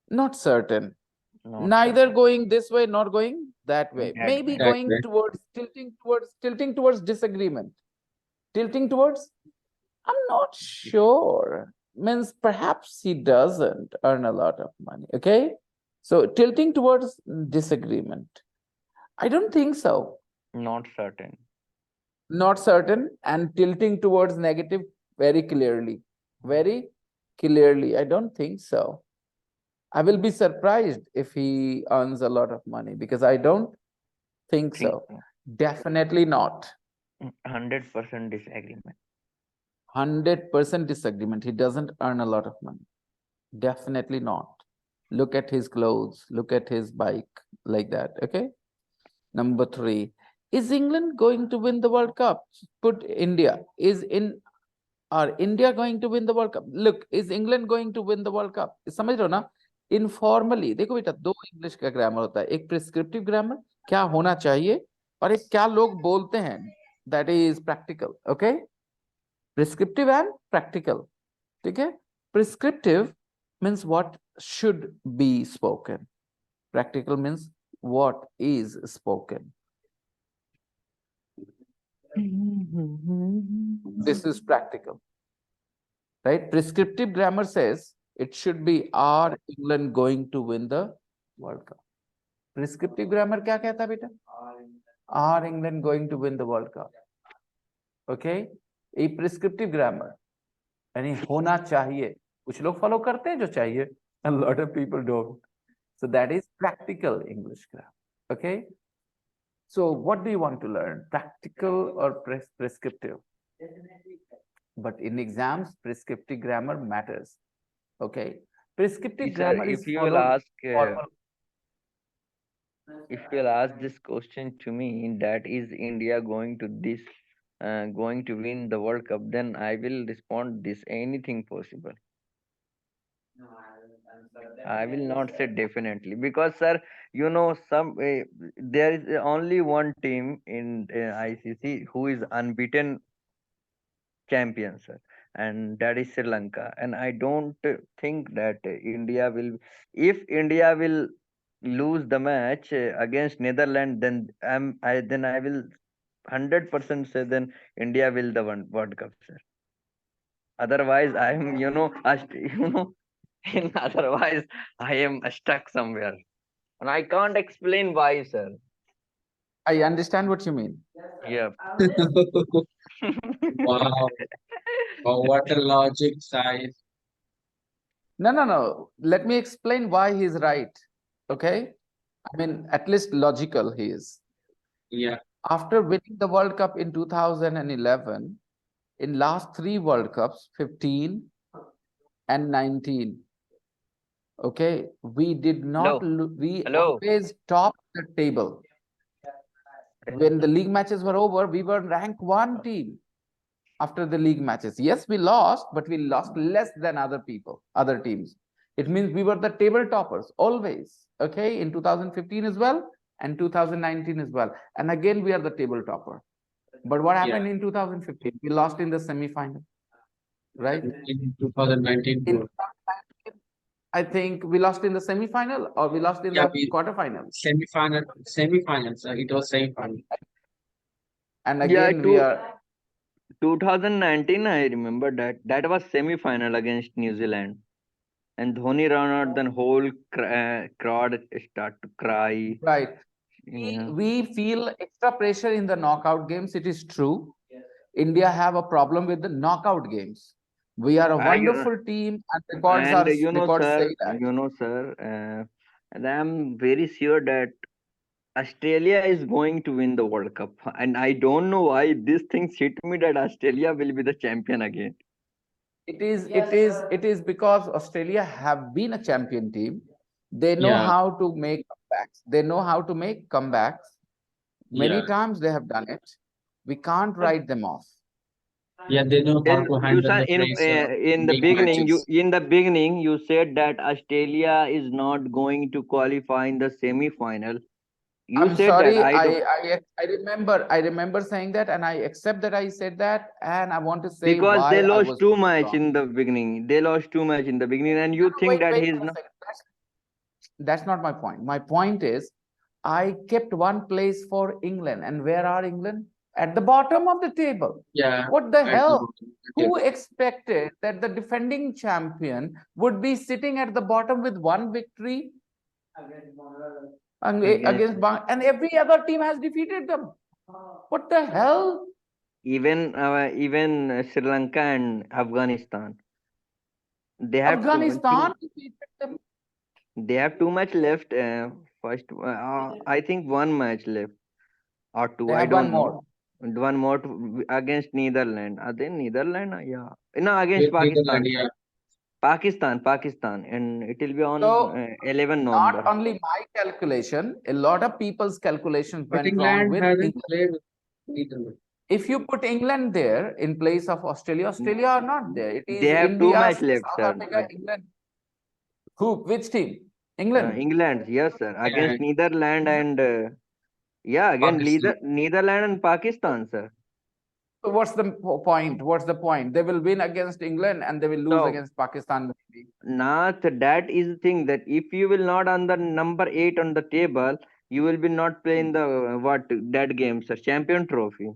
Speaker 1: Not certain. Neither going this way, not going that way. Maybe going towards tilting towards disagreement. Tilting towards, I'm not sure. Means perhaps he doesn't earn a lot of money. Okay. So tilting towards disagreement. I don't think so.
Speaker 10: Not certain.
Speaker 1: Not certain, and tilting towards negative very clearly. Very clearly. I don't think so. I will be surprised if he earns a lot of money because I don't think so. Definitely not.
Speaker 10: 100% disagreement.
Speaker 1: 100% disagreement. He doesn't earn a lot of money. Definitely not. Look at his clothes. Look at his bike. Like that. Okay. Number 3. Is England going to win the World Cup? Put India. Is Are India going to win the World Cup? Look, is England going to win the World Cup? समझ रहे हो ना? Informally, देखो बेटा, दो English का grammar होता है, एक प्रिस्क्रिप्टिव ग्रामर, क्या होना चाहिए, और एक क्या लोग बोलते हैं, that is practical. Okay, prescriptive and practical. ठीक है? Prescriptive means what should be spoken. Practical means what is spoken. This is practical, right? Prescriptive grammar says it should be, are England going to win the World Cup? Prescriptive grammar क्या कहता है बेटा? Are England going to win the World Cup? Okay, a prescriptive grammar यानी होना चाहिए, कुछ लोग follow करते हैं जो चाहिए, a lot of people don't. So that is practical English grammar. Okay, so what do you want to learn, practical or prescriptive? But in exams, prescriptive grammar matters. Okay, prescriptive
Speaker 10: Sir,
Speaker 1: grammar is
Speaker 10: if you will
Speaker 1: followed
Speaker 10: ask,
Speaker 1: formal.
Speaker 10: if you will ask this question to me, that is India going to this, going to win the World Cup, then I will respond this anything possible. I will not say definitely, because sir, you know, there is only one team in ICC who is unbeaten champion, sir, and that is Sri Lanka. And I don't think that India will, if India will lose the match against Netherlands, then I will 100% say then India will the World Cup, sir. Otherwise, I am, otherwise I am stuck somewhere, and I can't explain why, sir.
Speaker 1: I understand what you mean.
Speaker 10: Yeah.
Speaker 2: Wow. Oh, what a logic size.
Speaker 1: No. Let me explain why he's right. Okay, I mean, at least logical he is.
Speaker 2: Yeah.
Speaker 1: After winning the World Cup in 2011, in last 3 World Cups, 15 and 19, okay, we did not, we
Speaker 10: Hello.
Speaker 1: always top the table. When the league matches were over, we were rank 1 team after the league matches. Yes, we lost, but we lost less than other teams. It means we were the table toppers always. Okay, in 2015 as well and 2019 as well. And again, we are the table topper. But what happened in 2015? We lost in the semi-final, right?
Speaker 2: In 2019.
Speaker 1: In 2019, I think we lost in the semi-final, or we lost in the quarterfinal.
Speaker 2: Semi-final, sir. It was semi-final.
Speaker 1: And again, we are
Speaker 10: 2019, I remember that was semi-final against New Zealand, and Dhoni ran out, then whole crowd start to cry.
Speaker 1: right.
Speaker 10: Yeah.
Speaker 1: We feel extra pressure in the knockout games. It is true. India have a problem with the knockout games. We are a wonderful team, and records say
Speaker 10: that. And I'm very sure that Australia is going to win the World Cup, and I don't know why this thing hit me that Australia will be the champion again.
Speaker 1: It is because Australia have been a champion team. They know how to make comebacks. Many times they have done it. We can't write them off.
Speaker 2: Yeah, they know how to handle the pressure.
Speaker 10: In the beginning, you said that Australia is not going to qualify in the semi-final.
Speaker 1: I'm sorry. I remember saying that, and I accept that I said that, and I want to say
Speaker 10: because
Speaker 1: why
Speaker 10: they
Speaker 1: I
Speaker 10: lost
Speaker 1: was
Speaker 10: 2 match
Speaker 1: wrong.
Speaker 10: in the beginning. They lost 2 match in the beginning, and you think
Speaker 1: Wait
Speaker 10: that
Speaker 1: a
Speaker 10: he's
Speaker 1: second.
Speaker 10: not.
Speaker 1: That's not my point. My point is, I kept one place for England, and where are England? At the bottom of the table.
Speaker 2: Yeah.
Speaker 1: What the hell? Who expected that the defending champion would be sitting at the bottom with 1 victory against Bangladesh, and every other team has defeated them? What the hell?
Speaker 10: Even Sri Lanka and Afghanistan. They have
Speaker 1: Afghanistan defeated them.
Speaker 10: They have 2 match left. First, I think 1 match left or 2. I don't know. One more against Netherlands. Are they Netherlands? Yeah. No, against Pakistan. Pakistan, and it will be on 11 November.
Speaker 1: Not only my calculation, a lot of people's calculations
Speaker 2: But
Speaker 1: went wrong with
Speaker 2: England
Speaker 1: England.
Speaker 2: hasn't played with Netherlands.
Speaker 1: If you put England there in place of Australia, Australia are not there. It is
Speaker 10: They have two
Speaker 1: India,
Speaker 10: match left,
Speaker 1: South
Speaker 10: sir.
Speaker 1: Africa, England. Who? Which team? England.
Speaker 10: England, yes, sir,
Speaker 2: Yeah,
Speaker 10: against Netherlands and yeah, again
Speaker 2: Pakistan.
Speaker 10: Netherlands and Pakistan, sir.
Speaker 1: So what's the point? What's the point? They will win against England and they will lose
Speaker 10: So,
Speaker 1: against Pakistan. Maybe.
Speaker 10: Nath, that is the thing that if you will not on the number 8 on the table, you will be not playing the what that game, sir, champion trophy.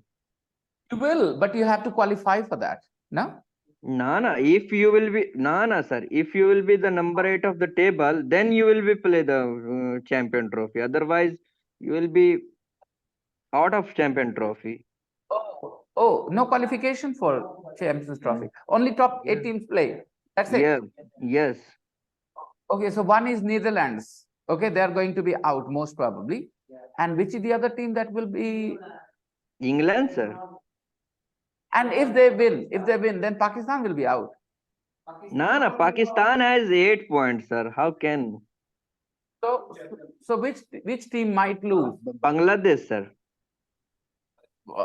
Speaker 1: You will, but you have to qualify for that. No?
Speaker 10: Nana, if you will be Nana, sir, if you will be the number 8 of the table, then you will be play the champion trophy. Otherwise, you will be out of champion trophy.
Speaker 1: Oh, no qualification for Champions Trophy. Only top 8 teams play. That's it.
Speaker 10: Yeah, yes.
Speaker 1: Okay, so one is Netherlands. Okay, they are going to be out most probably. And which is the other team that will be?
Speaker 10: England, sir.
Speaker 1: And if they win, then Pakistan will be out.
Speaker 10: Nana, Pakistan has 8 points, sir. How can?
Speaker 1: So which team might lose?
Speaker 10: Bangladesh, sir.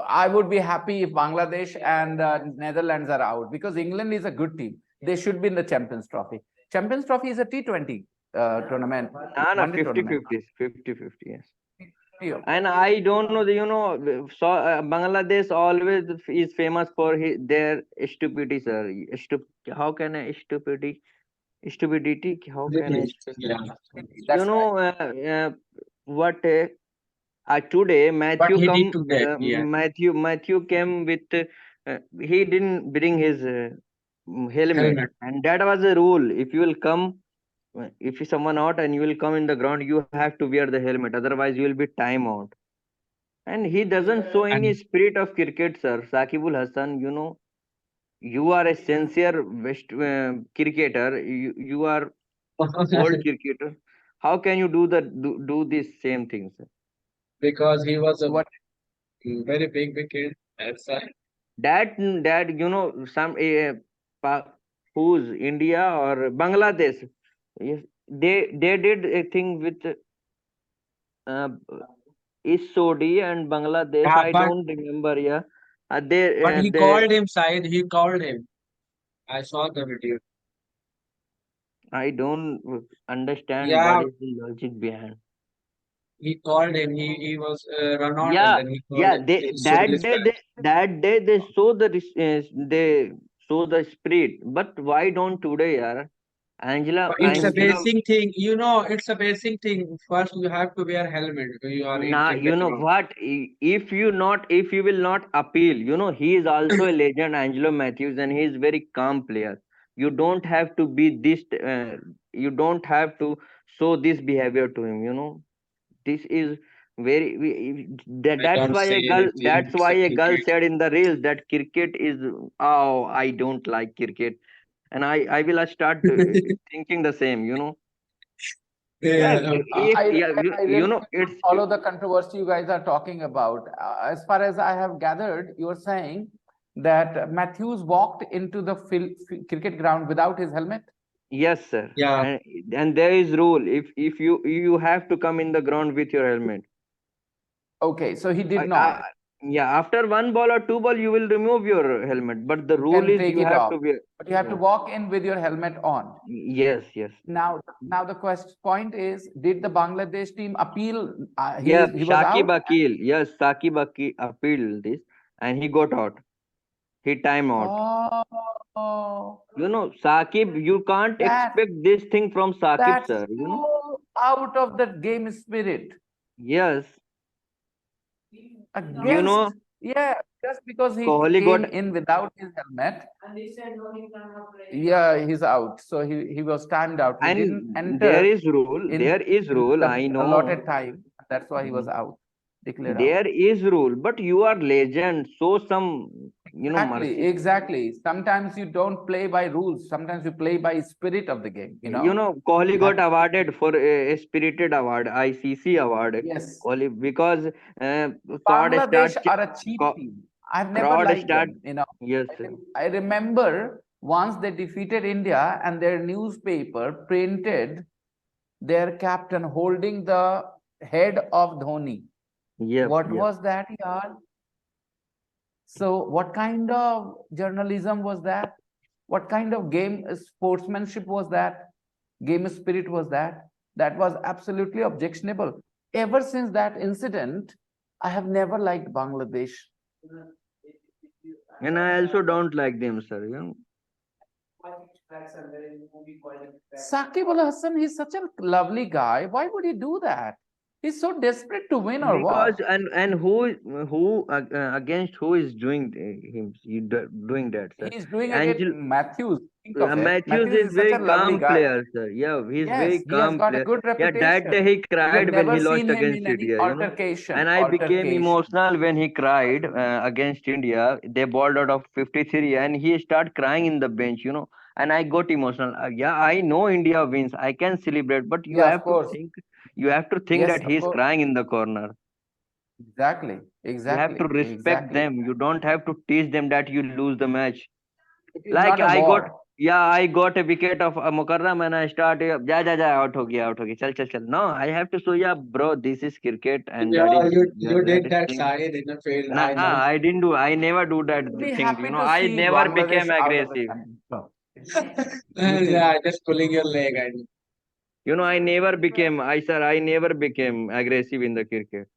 Speaker 1: I would be happy if Bangladesh and Netherlands are out because England is a good team. They should be in the Champions Trophy. Champions Trophy is a T20 tournament.
Speaker 10: Nana, 50-50, 50-50, yes. And I don't know, so Bangladesh always is famous for their stupidity, sir. How can I stupidity? Stupidity? How can I?
Speaker 2: Yeah.
Speaker 10: What? Today
Speaker 2: What he did today, yeah.
Speaker 10: Matthew came with he didn't bring his helmet, and that was a rule. If you will come, if someone out and you will come in the ground, you have to wear the helmet. Otherwise, you will be time out. And he doesn't show any
Speaker 2: And
Speaker 10: spirit of cricket, sir. Sakibul Hassan, you are a sincere West cricketer. You are old cricketer. How can you do this same thing, sir?
Speaker 2: because he was a very big wicket. That's why.
Speaker 10: That some who's India or Bangladesh, yes, they did a thing with uh, Isodi and Bangladesh.
Speaker 2: Yeah,
Speaker 10: I
Speaker 2: but
Speaker 10: don't remember. Yeah, they
Speaker 2: he
Speaker 10: they
Speaker 2: called him, Said. He called him. I saw the video.
Speaker 10: I don't understand what
Speaker 2: Yeah,
Speaker 10: is the logic behind.
Speaker 2: he called him. He was run out, and
Speaker 10: Yeah,
Speaker 2: then he called
Speaker 10: yeah.
Speaker 2: him.
Speaker 10: They
Speaker 2: Please show respect.
Speaker 10: that day they show they show the spirit. But why don't today, yaar?
Speaker 2: But it's a
Speaker 10: Angela,
Speaker 2: basic thing. It's a basic thing. First, you have to wear helmet when you are
Speaker 10: nah,
Speaker 2: entering the
Speaker 10: you know
Speaker 2: ground.
Speaker 10: what? If you will not appeal, he is also a legend, Angelo Matthews, and he is very calm player. You don't have to be this. You don't have to show this behavior to him. This is very that,
Speaker 2: I
Speaker 10: that's
Speaker 2: don't
Speaker 10: why
Speaker 2: say
Speaker 10: a girl
Speaker 2: anything.
Speaker 10: that's
Speaker 2: It's
Speaker 10: why
Speaker 2: a
Speaker 10: a girl
Speaker 2: cricket.
Speaker 10: said in the reels that cricket is, oh, I don't like cricket, and I will start thinking the same. Yeah,
Speaker 2: Yeah,
Speaker 10: if yeah,
Speaker 1: I really
Speaker 10: it's
Speaker 1: follow the controversy you guys are talking about. As far as I have gathered, you're saying that Matthews walked into the cricket ground without his helmet.
Speaker 10: yes, sir.
Speaker 2: yeah.
Speaker 10: And there is rule, if you have to come in the ground with your helmet.
Speaker 1: Okay, so he did
Speaker 10: I,
Speaker 1: not.
Speaker 10: yeah, after one ball or two ball you will remove your helmet, but the
Speaker 1: You
Speaker 10: rule
Speaker 1: can
Speaker 10: is
Speaker 1: take
Speaker 10: you
Speaker 1: it
Speaker 10: have
Speaker 1: off,
Speaker 10: to wear.
Speaker 1: but you have to walk in with your helmet on.
Speaker 10: Yes.
Speaker 1: Now the point is, did the Bangladesh team appeal?
Speaker 10: Yeah,
Speaker 1: He was out.
Speaker 10: Shakib Akil appealed this and he got out. He time out.
Speaker 1: Oh,
Speaker 10: Sakib, you can't
Speaker 1: that
Speaker 10: expect this thing from Sakib,
Speaker 1: that's
Speaker 10: sir.
Speaker 1: so out of the game spirit.
Speaker 10: Yes.
Speaker 1: Against, yeah, just because he
Speaker 10: Kohli
Speaker 1: came
Speaker 10: got,
Speaker 1: in without his helmet. Yeah, he's out. So he was timed out. He didn't
Speaker 10: and there
Speaker 1: enter
Speaker 10: is rule,
Speaker 1: in
Speaker 10: there is rule,
Speaker 1: the
Speaker 10: I know.
Speaker 1: allotted time. That's why he was out, declared out.
Speaker 10: There is rule, but you are legend. Show some, mercy.
Speaker 1: Exactly. Sometimes you don't play by rules. Sometimes you play by spirit of the game.
Speaker 10: Kohli got awarded for a spirited award, ICC award.
Speaker 1: Yes.
Speaker 10: Kohli, because
Speaker 1: Bangladesh are a cheap team. I've never
Speaker 10: crowd
Speaker 1: liked
Speaker 10: start.
Speaker 1: them.
Speaker 10: Yes.
Speaker 1: I remember once they defeated India and their newspaper printed their captain holding the head of Dhoni.
Speaker 10: Yep,
Speaker 1: What
Speaker 10: yep.
Speaker 1: was that, yaar? So what kind of journalism was that? What kind of game sportsmanship was that? Game spirit was that? That was absolutely objectionable. Ever since that incident, I have never liked Bangladesh.
Speaker 10: And I also don't like them, sir.
Speaker 1: Saqib Al Hassan, he's such a lovely guy. Why would he do that? He's so desperate to win or
Speaker 10: Because
Speaker 1: what?
Speaker 10: and who against who is doing doing that, sir?
Speaker 1: He's doing against
Speaker 10: Angel
Speaker 1: Matthews. Think of it.
Speaker 10: Matthews
Speaker 1: Matthews
Speaker 10: is
Speaker 1: is such a
Speaker 10: very
Speaker 1: lovely
Speaker 10: calm
Speaker 1: guy.
Speaker 10: player, sir. Yeah, he's
Speaker 1: Yes,
Speaker 10: very
Speaker 1: he has
Speaker 10: calm
Speaker 1: got a
Speaker 10: player.
Speaker 1: good
Speaker 10: Yeah, that day
Speaker 1: reputation.
Speaker 10: he
Speaker 1: We have
Speaker 10: cried when
Speaker 1: never
Speaker 10: he lost
Speaker 1: seen him
Speaker 10: against
Speaker 1: in any
Speaker 10: India,
Speaker 1: altercation.
Speaker 10: And I became emotional when he cried against India. They balled out of 53 and he started crying in the bench. And I got emotional. Yeah, I know India wins. I can celebrate, but
Speaker 1: Yeah, of course.
Speaker 10: you have to think
Speaker 1: Yes,
Speaker 10: that
Speaker 1: of
Speaker 10: he's
Speaker 1: course.
Speaker 10: crying in the corner.
Speaker 1: Exactly.
Speaker 10: You have
Speaker 1: Exactly.
Speaker 10: to respect
Speaker 1: Exactly.
Speaker 10: them. You don't have to teach them that you lose the match.
Speaker 1: It is
Speaker 10: Like
Speaker 1: not a war.
Speaker 10: I got a wicket of Mukarram and I started, out ho gaya, chal. No, I have to show, yeah, bro, this is cricket and
Speaker 2: Yeah, you
Speaker 10: that
Speaker 2: did
Speaker 10: is
Speaker 2: that,
Speaker 10: thing.
Speaker 2: Shahid, in the field.
Speaker 10: Nah,
Speaker 2: I know.
Speaker 10: I didn't do, I never do that
Speaker 1: Be
Speaker 10: thing.
Speaker 1: happy to
Speaker 10: I
Speaker 1: see
Speaker 10: never became
Speaker 1: Bangladesh out of the
Speaker 10: aggressive.
Speaker 1: country. So, you think?
Speaker 2: Yeah, just pulling your leg. I know.
Speaker 10: I never became aggressive in the cricket.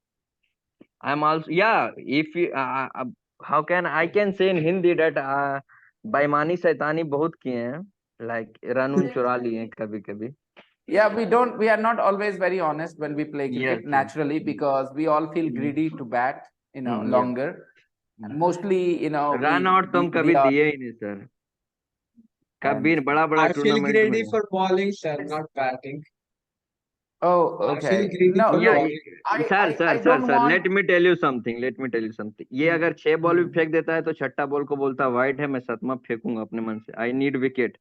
Speaker 10: I'm also, yeah, if you, how can, I can say in Hindi that बेईमानी शैतानी बहुत किए हैं, like run उन चुरा लिए हैं कभी कभी.
Speaker 1: Yeah, we are not always very honest when we play cricket
Speaker 10: Yes.
Speaker 1: naturally because we all feel greedy to bat,
Speaker 10: Yeah.
Speaker 1: longer. And mostly,
Speaker 10: run out तो हम
Speaker 1: we
Speaker 10: कभी
Speaker 1: are.
Speaker 10: दिए ही नहीं सर, कभी
Speaker 1: And,
Speaker 10: बड़ा
Speaker 2: I feel
Speaker 10: टूर्नामेंट में
Speaker 2: greedy
Speaker 10: नहीं.
Speaker 2: for bowling, sir, not batting.
Speaker 1: oh,
Speaker 2: I feel
Speaker 1: okay.
Speaker 2: greedy
Speaker 1: No,
Speaker 2: for
Speaker 10: Yeah,
Speaker 1: look,
Speaker 2: bowling.
Speaker 1: I don't want.
Speaker 10: let me tell you something. ये अगर 6 ball भी फेंक देता है तो छठा बॉल को बोलता है वाइड है, मैं सातवां फेंकूंगा अपने मन से. I need wicket.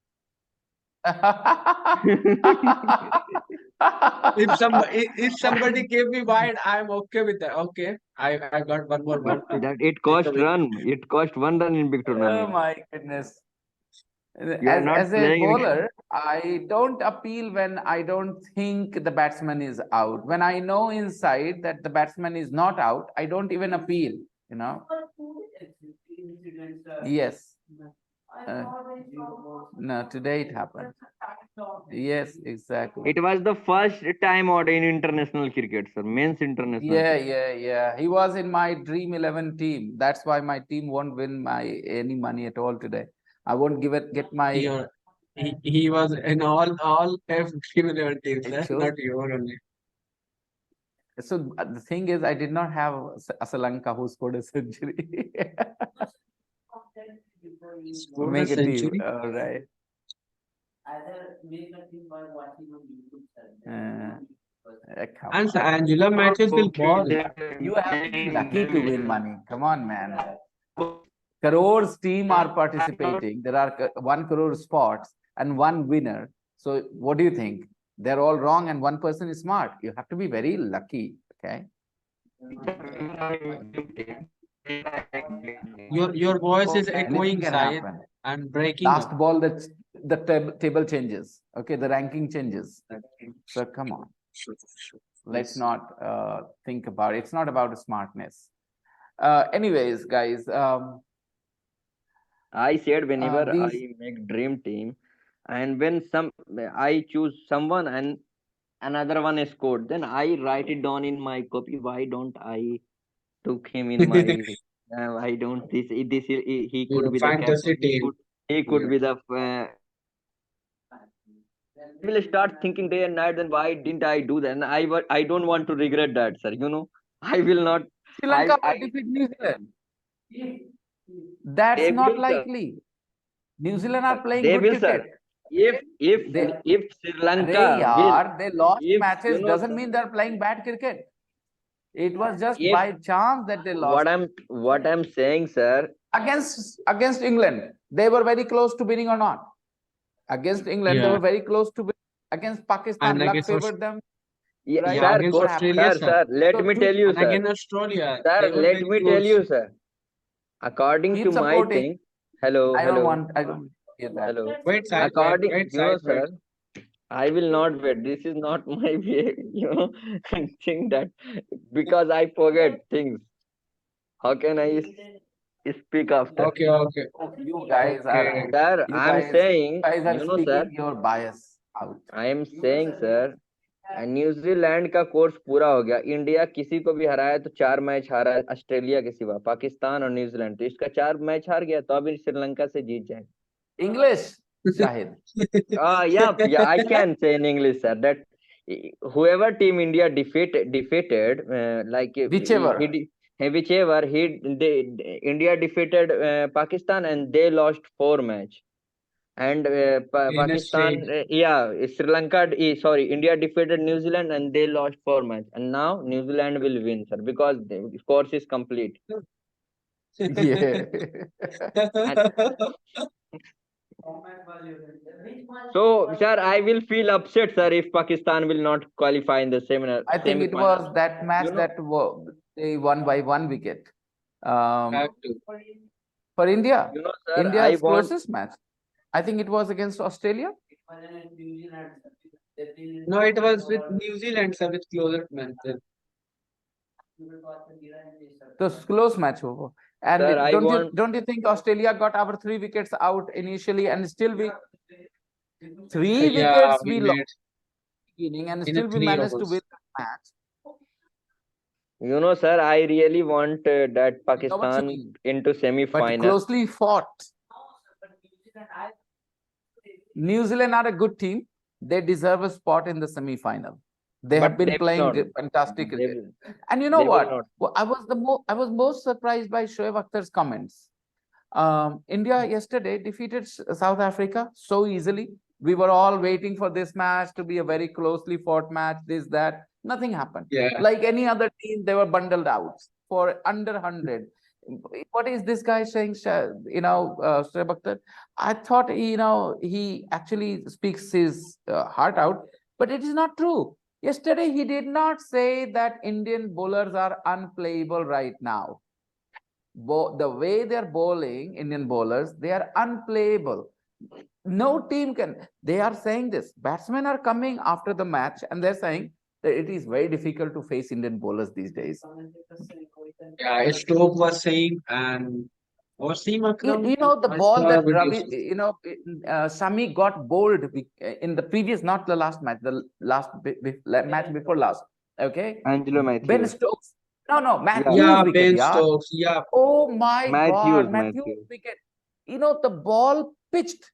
Speaker 2: If somebody gave me wide, I'm okay with that. Okay, I got one more ball to
Speaker 10: That it
Speaker 2: take
Speaker 10: cost
Speaker 2: a wicket.
Speaker 10: run. It cost 1 run in big
Speaker 1: Oh
Speaker 10: tournament.
Speaker 1: my goodness.
Speaker 10: You are not
Speaker 1: As a
Speaker 10: playing in.
Speaker 1: bowler, I don't appeal when I don't think the batsman is out. When I know inside that the batsman is not out, I don't even appeal, Yes. No, today it happened. Yes, exactly.
Speaker 10: It was the first time out in international cricket, sir. Men's international.
Speaker 1: Yeah. He was in my Dream 11 team. That's why my team won't win any money at all today. I won't get my.
Speaker 2: He was in all F11 teams,
Speaker 1: It
Speaker 2: sir,
Speaker 1: shows.
Speaker 2: not your only.
Speaker 1: So the thing is, I did not have Asalanka who scored a century.
Speaker 2: Scored a
Speaker 1: Make a team.
Speaker 2: century.
Speaker 1: All right.
Speaker 2: And Angela Matthews will ball.
Speaker 1: You have to be lucky to win money. Come on, man. Crores team are participating. There are 1 crore spots and 1 winner. So what do you think? They're all wrong and 1 person is smart. You have to be very lucky. Okay.
Speaker 2: Your voice is
Speaker 1: Anything
Speaker 2: echoing,
Speaker 1: can
Speaker 2: Syed,
Speaker 1: happen.
Speaker 2: and breaking
Speaker 1: Last
Speaker 2: up.
Speaker 1: ball, the table changes. Okay, the ranking changes. So come on. Let's not think about it. It's not about smartness. Anyways, guys.
Speaker 10: I said whenever I
Speaker 1: These
Speaker 10: make dream team, and when I choose someone and another one is scored, then I write it down in my copy. Why don't I took him in my? I don't. He could
Speaker 2: Your
Speaker 10: be the
Speaker 2: fantasy
Speaker 10: captain.
Speaker 2: team.
Speaker 10: He could
Speaker 2: Yeah.
Speaker 10: be the. Will start thinking day and night. Then why didn't I do that? And I don't want to regret that, sir. I will not.
Speaker 1: Sri Lanka
Speaker 10: I
Speaker 1: will defeat New Zealand. That's
Speaker 10: they
Speaker 1: not
Speaker 10: will, sir.
Speaker 1: likely. New Zealand are playing
Speaker 10: They
Speaker 1: good
Speaker 10: will, sir.
Speaker 1: cricket.
Speaker 10: If Sri Lanka
Speaker 1: they lost
Speaker 10: if
Speaker 1: matches doesn't
Speaker 10: sir,
Speaker 1: mean they're playing bad cricket. It was just
Speaker 10: if
Speaker 1: by chance that they lost.
Speaker 10: what I'm saying, sir,
Speaker 1: Against England, they were very close to winning or not. Against England, they
Speaker 2: Yeah.
Speaker 1: were very close to win. Against Pakistan,
Speaker 2: And
Speaker 1: luck
Speaker 2: against
Speaker 1: favored them.
Speaker 10: yeah,
Speaker 1: Right?
Speaker 2: Yeah,
Speaker 10: sir,
Speaker 2: against
Speaker 1: What happened?
Speaker 2: Australia, sir.
Speaker 10: let
Speaker 1: So
Speaker 10: me
Speaker 1: to
Speaker 10: tell you,
Speaker 2: And
Speaker 10: sir.
Speaker 2: against Australia,
Speaker 10: Sir,
Speaker 2: they were
Speaker 10: let
Speaker 2: very
Speaker 10: me tell
Speaker 2: close.
Speaker 10: you, sir. According
Speaker 1: keep
Speaker 10: to my
Speaker 1: supporting.
Speaker 10: thing, hello.
Speaker 1: I don't hear that.
Speaker 10: Hello.
Speaker 2: Wait, Syed,
Speaker 10: According,
Speaker 2: wait, Syed, wait.
Speaker 10: sir, I will not wait. This is not my way, think that because I forget things. How can I speak after.
Speaker 2: Okay, okay,
Speaker 1: You guys are,
Speaker 2: okay.
Speaker 10: Sir,
Speaker 1: you
Speaker 10: I'm
Speaker 1: guys,
Speaker 10: saying,
Speaker 1: you guys are
Speaker 10: you know, sir,
Speaker 1: speaking your bias out.
Speaker 10: I am saying, sir, New Zealand का course पूरा हो गया, India किसी को भी हराया तो 4 match हारा है, ऑस्ट्रेलिया के सिवा, पाकिस्तान और न्यूजीलैंड, तो इसका 4 मैच हार गया, तो अभी श्रीलंका से जीत जाए.
Speaker 1: English, Shahid.
Speaker 10: Yeah, I can say in English, sir, that whoever team India defeated,
Speaker 1: Whichever.
Speaker 10: whichever India defeated Pakistan and they lost 4 match. And
Speaker 2: In a
Speaker 10: Pakistan,
Speaker 2: straight.
Speaker 10: Sri Lanka, sorry, India defeated New Zealand and they lost 4 match. And now New Zealand will win, sir, because the course is complete.
Speaker 1: Yeah.
Speaker 10: And so, sir, I will feel upset, sir, if Pakistan will not qualify in the
Speaker 1: I think it
Speaker 10: semi-final.
Speaker 1: was that match
Speaker 10: You know,
Speaker 1: that they won by 1 wicket.
Speaker 2: Have to.
Speaker 1: For India,
Speaker 10: you know, sir, I
Speaker 1: India's
Speaker 10: want.
Speaker 1: closest match. I think it was against Australia.
Speaker 2: No, it was with New Zealand, sir, with closer man.
Speaker 1: The close match over. And
Speaker 10: Sir, I want.
Speaker 1: don't you think Australia got our 3 wickets out initially and still we three
Speaker 2: Yeah,
Speaker 1: wickets
Speaker 2: we
Speaker 1: we lost
Speaker 2: made
Speaker 1: beginning and
Speaker 2: in a
Speaker 1: still we
Speaker 2: 3
Speaker 1: managed to
Speaker 2: overs.
Speaker 1: win the match.
Speaker 10: You know, sir, I really want that
Speaker 1: You know what you
Speaker 10: Pakistan
Speaker 1: mean?
Speaker 10: into
Speaker 1: But
Speaker 10: semi-final.
Speaker 1: closely fought. New Zealand are a good team. They deserve a spot in the semi-final. They have
Speaker 10: But
Speaker 1: been
Speaker 10: they will
Speaker 1: playing
Speaker 10: not.
Speaker 1: fantastic
Speaker 10: They
Speaker 1: cricket.
Speaker 10: will.
Speaker 1: And you know
Speaker 10: They will
Speaker 1: what?
Speaker 10: not.
Speaker 1: Well, I was most surprised by Shoaib Akhtar's comments. India yesterday defeated South Africa so easily. We were all waiting for this match to be a very closely fought match, this, that. Nothing happened.
Speaker 2: Yeah.
Speaker 1: Like any other team, they were bundled out for under 100. What is this guy saying, Shoaib Akhtar? I thought, he actually speaks his heart out, but it is not true. Yesterday, he did not say that Indian bowlers are unplayable right now. The way they're bowling, Indian bowlers, they are unplayable. No team can. They are saying this. Batsmen are coming after the match and they're saying that it is very difficult to face Indian bowlers these days.
Speaker 2: Yeah, Stoke was saying, and Wasim Akram,
Speaker 1: The
Speaker 2: I
Speaker 1: ball
Speaker 2: saw
Speaker 1: that
Speaker 2: videos.
Speaker 1: Sami got bowled in the previous, not the last match, the last match before last. Okay.
Speaker 10: Angelo
Speaker 1: Ben
Speaker 10: Matthews.
Speaker 1: Stokes. No,
Speaker 10: Yeah.
Speaker 1: Matthews
Speaker 2: Yeah,
Speaker 1: wicket,
Speaker 2: Ben
Speaker 1: yeah.
Speaker 2: Stokes. Yeah,
Speaker 1: Oh my God, Matthews
Speaker 10: Matthews.
Speaker 1: wicket. The ball pitched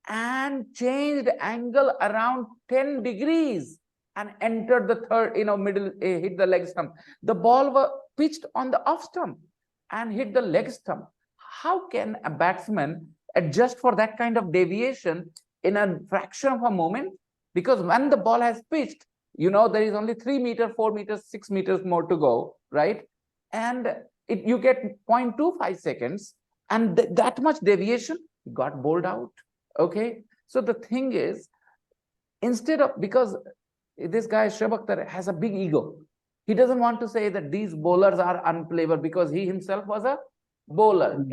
Speaker 1: and changed angle around 10 degrees and entered the third, middle, hit the leg stump. The ball was pitched on the off stump and hit the leg stump. How can a batsman adjust for that kind of deviation in a fraction of a moment? Because when the ball has pitched, there is only 3 meters, 4 meters, 6 meters more to go, right? And you get 0.25 seconds, and that much deviation got bowled out. Okay, so the thing is, because this guy Shoaib Akhtar has a big ego, he doesn't want to say that these bowlers are unplayable because he himself was a bowler.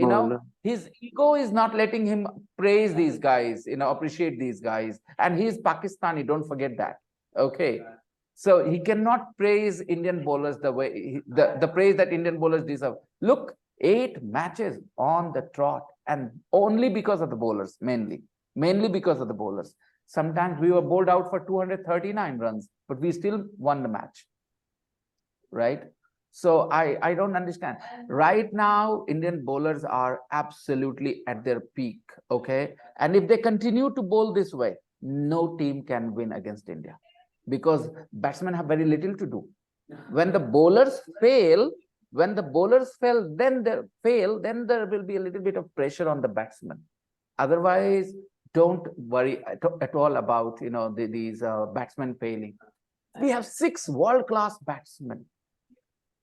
Speaker 1: His ego is not letting him praise these guys, appreciate these guys, and he is Pakistani. Don't forget that. Okay, so he cannot praise Indian bowlers the way the praise that Indian bowlers deserve. Look, 8 matches on the trot, and only because of the bowlers, mainly because of the bowlers. Sometimes we were bowled out for 239 runs, but we still won the match, right? So I don't understand. Right now, Indian bowlers are absolutely at their peak, okay? And if they continue to bowl this way, no team can win against India because batsmen have very little to do. When the bowlers fail, then there will be a little bit of pressure on the batsman. Otherwise, don't worry at all about these batsmen failing. We have 6 world-class batsmen.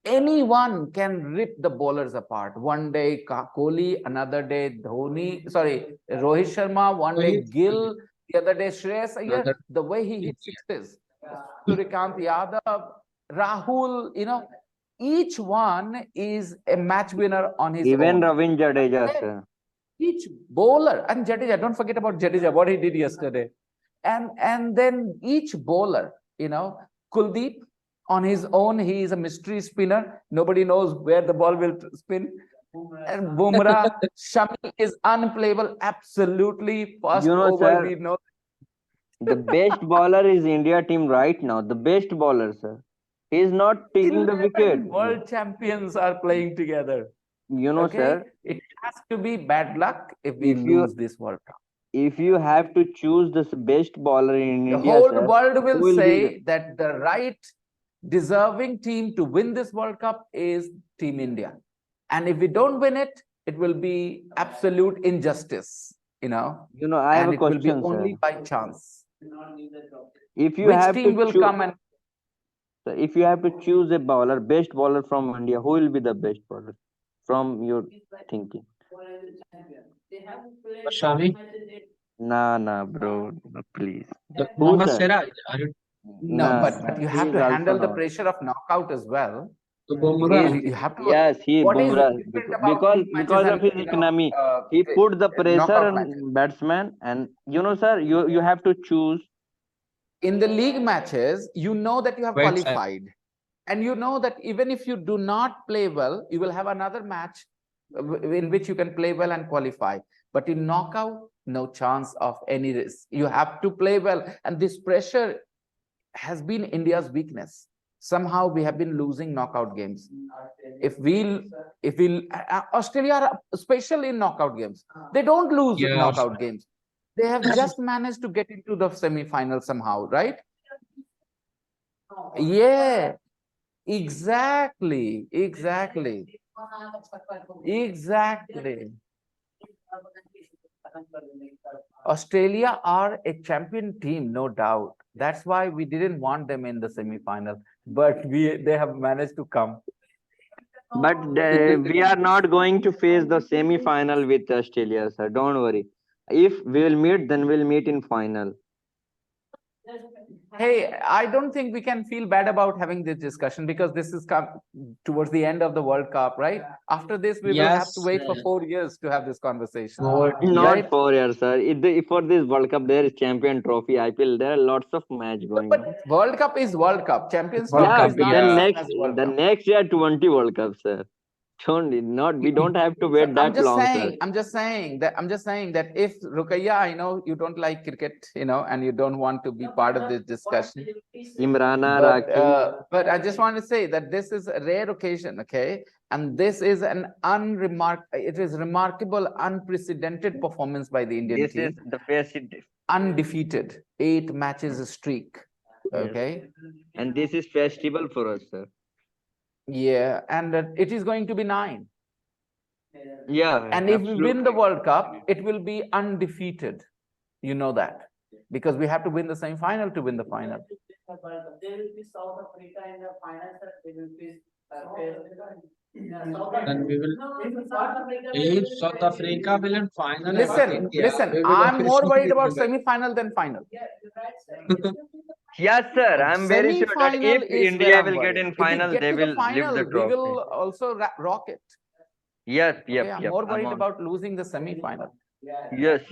Speaker 1: Anyone can rip the bowlers apart. One day Kohli, another day Rohit Sharma, one day Gill, the other day Shreyas Iyer. The way he hits sixes, Suryakanth Yadav, Rahul, each one is a match winner on his
Speaker 10: Even
Speaker 1: own.
Speaker 10: Ravin Jadeja, sir.
Speaker 1: Each bowler, and Jadeja, don't forget about Jadeja, what he did yesterday. And then each bowler, Kuldeep, on his own, he is a mystery spinner. Nobody knows where the ball will spin. And Bumrah, Shami is unplayable. Absolutely. First
Speaker 10: You know,
Speaker 1: over,
Speaker 10: sir,
Speaker 1: we know.
Speaker 10: the best bowler is India team right now. The best bowler, sir. He is not taking the wicket.
Speaker 1: 11 world champions are playing together.
Speaker 10: You know,
Speaker 1: Okay.
Speaker 10: sir,
Speaker 1: It has to be bad luck if we
Speaker 10: if you
Speaker 1: lose this World Cup.
Speaker 10: if you have to choose the best bowler in
Speaker 1: The
Speaker 10: India,
Speaker 1: whole
Speaker 10: sir,
Speaker 1: world
Speaker 10: who
Speaker 1: will
Speaker 10: will be
Speaker 1: say that the right deserving team to win this World Cup is Team India. And if we don't win it, it will be absolute injustice,
Speaker 10: You know, I have
Speaker 1: and
Speaker 10: a
Speaker 1: it will be
Speaker 10: question, sir.
Speaker 1: only by chance.
Speaker 10: If you
Speaker 1: Which
Speaker 10: have
Speaker 1: team
Speaker 10: to
Speaker 1: will
Speaker 10: choose,
Speaker 1: come and
Speaker 10: if you have to choose a bowler, best bowler from India, who will be the best bowler from your thinking?
Speaker 2: Shami,
Speaker 10: Nah, bro, no, please.
Speaker 2: the
Speaker 10: Who,
Speaker 2: Mohammad
Speaker 10: sir?
Speaker 2: Siraj, are you
Speaker 1: no, but you
Speaker 10: He
Speaker 1: have
Speaker 10: is
Speaker 1: to
Speaker 10: also
Speaker 1: handle the
Speaker 10: not.
Speaker 1: pressure of knockout as well.
Speaker 2: the
Speaker 1: Okay,
Speaker 2: Bumrah?
Speaker 1: you have to.
Speaker 10: Yes, he
Speaker 1: What is
Speaker 10: Bumrah
Speaker 1: different about league matches
Speaker 10: because of
Speaker 1: and
Speaker 10: his economy, he put the pressure
Speaker 1: knockout matches?
Speaker 10: on batsman, and sir, you have to choose.
Speaker 1: In the league matches, you know that you have
Speaker 2: Wait, sir.
Speaker 1: qualified, and you know that even if you do not play well, you will have another match in which you can play well and qualify. But in knockout, no chance of any risk. You have to play well, and this pressure has been India's weakness. Somehow we have been losing knockout games. If we Australia are especially in knockout games, they don't lose
Speaker 2: Yeah,
Speaker 1: knockout games. They have just managed to get into the semi-final somehow, right? Yeah, exactly. Australia are a champion team, no doubt. That's why we didn't want them in the semi-final, but they have managed to come.
Speaker 10: But we are not going to face the semi-final with Australia, sir. Don't worry. If we will meet, then we'll meet in final.
Speaker 1: Hey, I don't think we can feel bad about having this discussion because this is come towards the end of the World Cup, right? After this, we will have to
Speaker 2: yes.
Speaker 1: wait for 4 years to have this conversation.
Speaker 2: Yeah.
Speaker 10: Not
Speaker 1: Right?
Speaker 10: 4 years, sir. For this World Cup, there is champion trophy, IPL. There are lots of match going on.
Speaker 1: But World Cup is World Cup. Champions
Speaker 2: World
Speaker 1: Trophy
Speaker 10: Yeah,
Speaker 2: Cup,
Speaker 1: is not
Speaker 10: then
Speaker 1: the
Speaker 2: yeah.
Speaker 1: same as World
Speaker 10: the
Speaker 1: Cup.
Speaker 10: next year 20 World Cup, sir. We don't have to wait
Speaker 1: I'm
Speaker 10: that
Speaker 1: just
Speaker 10: long, sir.
Speaker 1: saying, I'm just saying that if Rukaiya, I know you don't like cricket, and you don't want to be part of this discussion.
Speaker 10: Imrana, Rakhi.
Speaker 1: But I just want to say that this is a rare occasion, okay? And this is it is remarkable, unprecedented performance by the Indian
Speaker 10: This is
Speaker 1: team.
Speaker 10: the best.
Speaker 1: Undefeated, 8 matches streak,
Speaker 10: Yes.
Speaker 1: okay?
Speaker 10: And this is festival for us, sir.
Speaker 1: Yeah, and it is going to be 9.
Speaker 10: Yeah,
Speaker 1: And if we win the
Speaker 10: absolutely.
Speaker 1: World Cup, it will be undefeated. You know that. Because we have to win the semi-final to win the final.
Speaker 2: Then we will. If South Africa will in final with India,
Speaker 1: Listen,
Speaker 2: we will
Speaker 1: I'm more
Speaker 2: also
Speaker 1: worried
Speaker 2: beat
Speaker 1: about
Speaker 2: them.
Speaker 1: semi-final than final.
Speaker 10: Yes, sir. I'm very sure that
Speaker 1: Semi-final
Speaker 10: if
Speaker 1: is where
Speaker 10: India
Speaker 1: I'm
Speaker 10: will get
Speaker 1: worried.
Speaker 10: in
Speaker 1: If we
Speaker 10: final,
Speaker 1: get
Speaker 10: they
Speaker 1: to the
Speaker 10: will lift the
Speaker 1: final, we will
Speaker 10: trophy.
Speaker 1: also rock it.
Speaker 10: Yes,
Speaker 1: Okay, I'm more worried
Speaker 10: I'm on.
Speaker 1: about losing the semi-final.
Speaker 10: Yes,